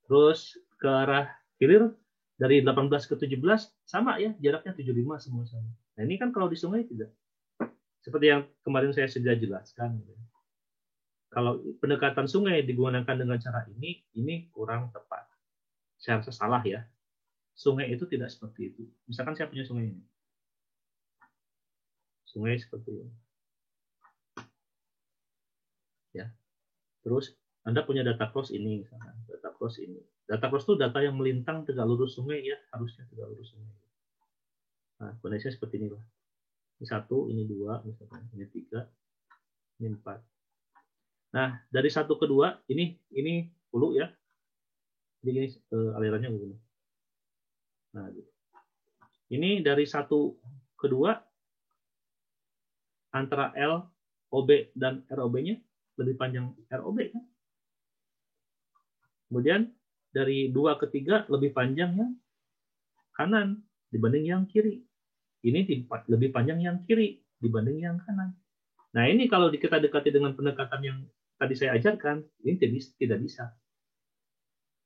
Terus ke arah hilir dari 18 ke 17 sama ya, jaraknya 75 semua sama. Nah, ini kan kalau di sungai tidak. Seperti yang kemarin saya sudah jelaskan. Kalau pendekatan sungai digunakan dengan cara ini kurang tepat. Saya rasa salah ya. Sungai itu tidak seperti itu. Misalkan saya punya sungai ini. Sungai seperti ini. ya. Terus Anda punya data cross ini, misalkan data cross ini. Data cross itu data yang melintang tegak lurus sungai ya, harusnya tegak lurus sungai. Nah, kondisinya seperti inilah. Ini 1, ini 2, misalkan ini 3, ini 4. Nah, dari 1 ke 2 ini hulu ya. Jadi alirannya begini. Nah, gitu. Ini dari 1 ke 2 antara L, OB dan ROB-nya lebih panjang ROB kan? Kemudian dari 2 ke 3 lebih panjang yang kanan dibanding yang kiri. Ini lebih panjang yang kiri dibanding yang kanan. Nah, ini kalau kita dekati dengan pendekatan yang tadi saya ajarkan, ini tidak bisa.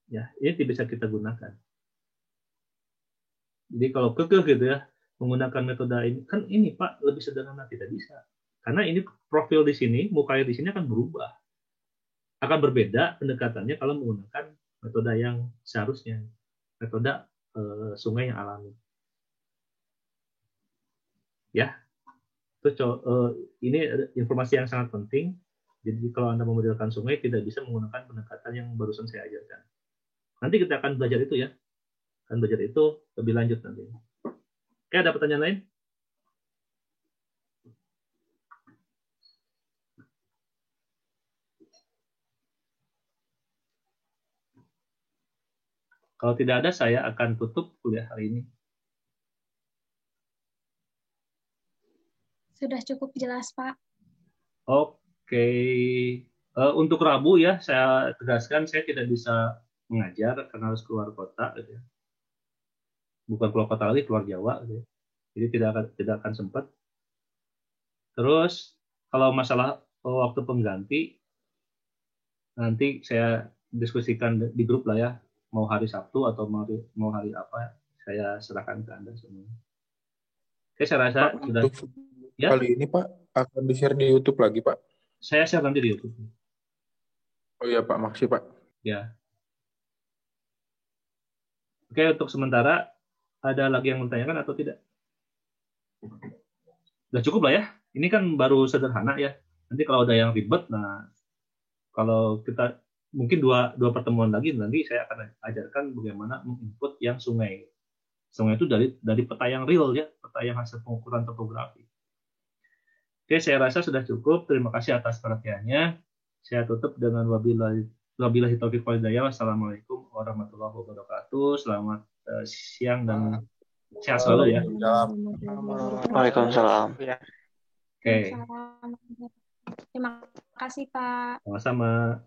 Ya, ini tidak bisa kita gunakan. Jadi kalau kekeh gitu ya, menggunakan metode ini, kan ini Pak lebih sederhana, tidak bisa. Karena ini profil di sini, muka air di sini akan berubah. Akan berbeda pendekatannya kalau menggunakan metode yang seharusnya. Metode sungai yang alami. Ya, ini informasi yang sangat penting. Jadi kalau Anda memodelkan sungai, tidak bisa menggunakan pendekatan yang barusan saya ajarkan. Nanti kita akan belajar itu ya. Akan belajar itu lebih lanjut nanti. Oke, ada pertanyaan lain? Kalau tidak ada, saya akan tutup kuliah hari ini. Sudah cukup jelas, Pak. Oke. Untuk Rabu ya, saya tegaskan saya tidak bisa mengajar karena harus keluar kota. Gitu ya. Bukan keluar kota lagi, keluar Jawa. Gitu ya. Jadi tidak akan sempat. Terus, kalau masalah waktu pengganti, nanti saya diskusikan di grup lah ya. Mau hari Sabtu atau mau hari apa, saya serahkan ke Anda semua. Oke, saya rasa Pak, sudah. Ya? Kali ini Pak akan di-share di YouTube lagi Pak. Saya share nanti di YouTube. Oh iya Pak, makasih Pak. Ya. Oke, untuk sementara ada lagi yang menanyakan atau tidak? Udah cukup lah ya. Ini kan baru sederhana ya. Nanti kalau ada yang ribet, nah kalau kita mungkin dua pertemuan lagi, nanti saya akan ajarkan bagaimana menginput yang sungai. Sungai itu dari peta yang real ya, peta yang hasil pengukuran topografi. Oke, saya rasa sudah cukup. Terima kasih atas perhatiannya. Saya tutup dengan wabillahi taufiq wal hidayah. Wassalamualaikum warahmatullahi wabarakatuh. Selamat siang dan sehat selalu ya. Waalaikumsalam. Oke. Terima kasih, Pak. Sama-sama.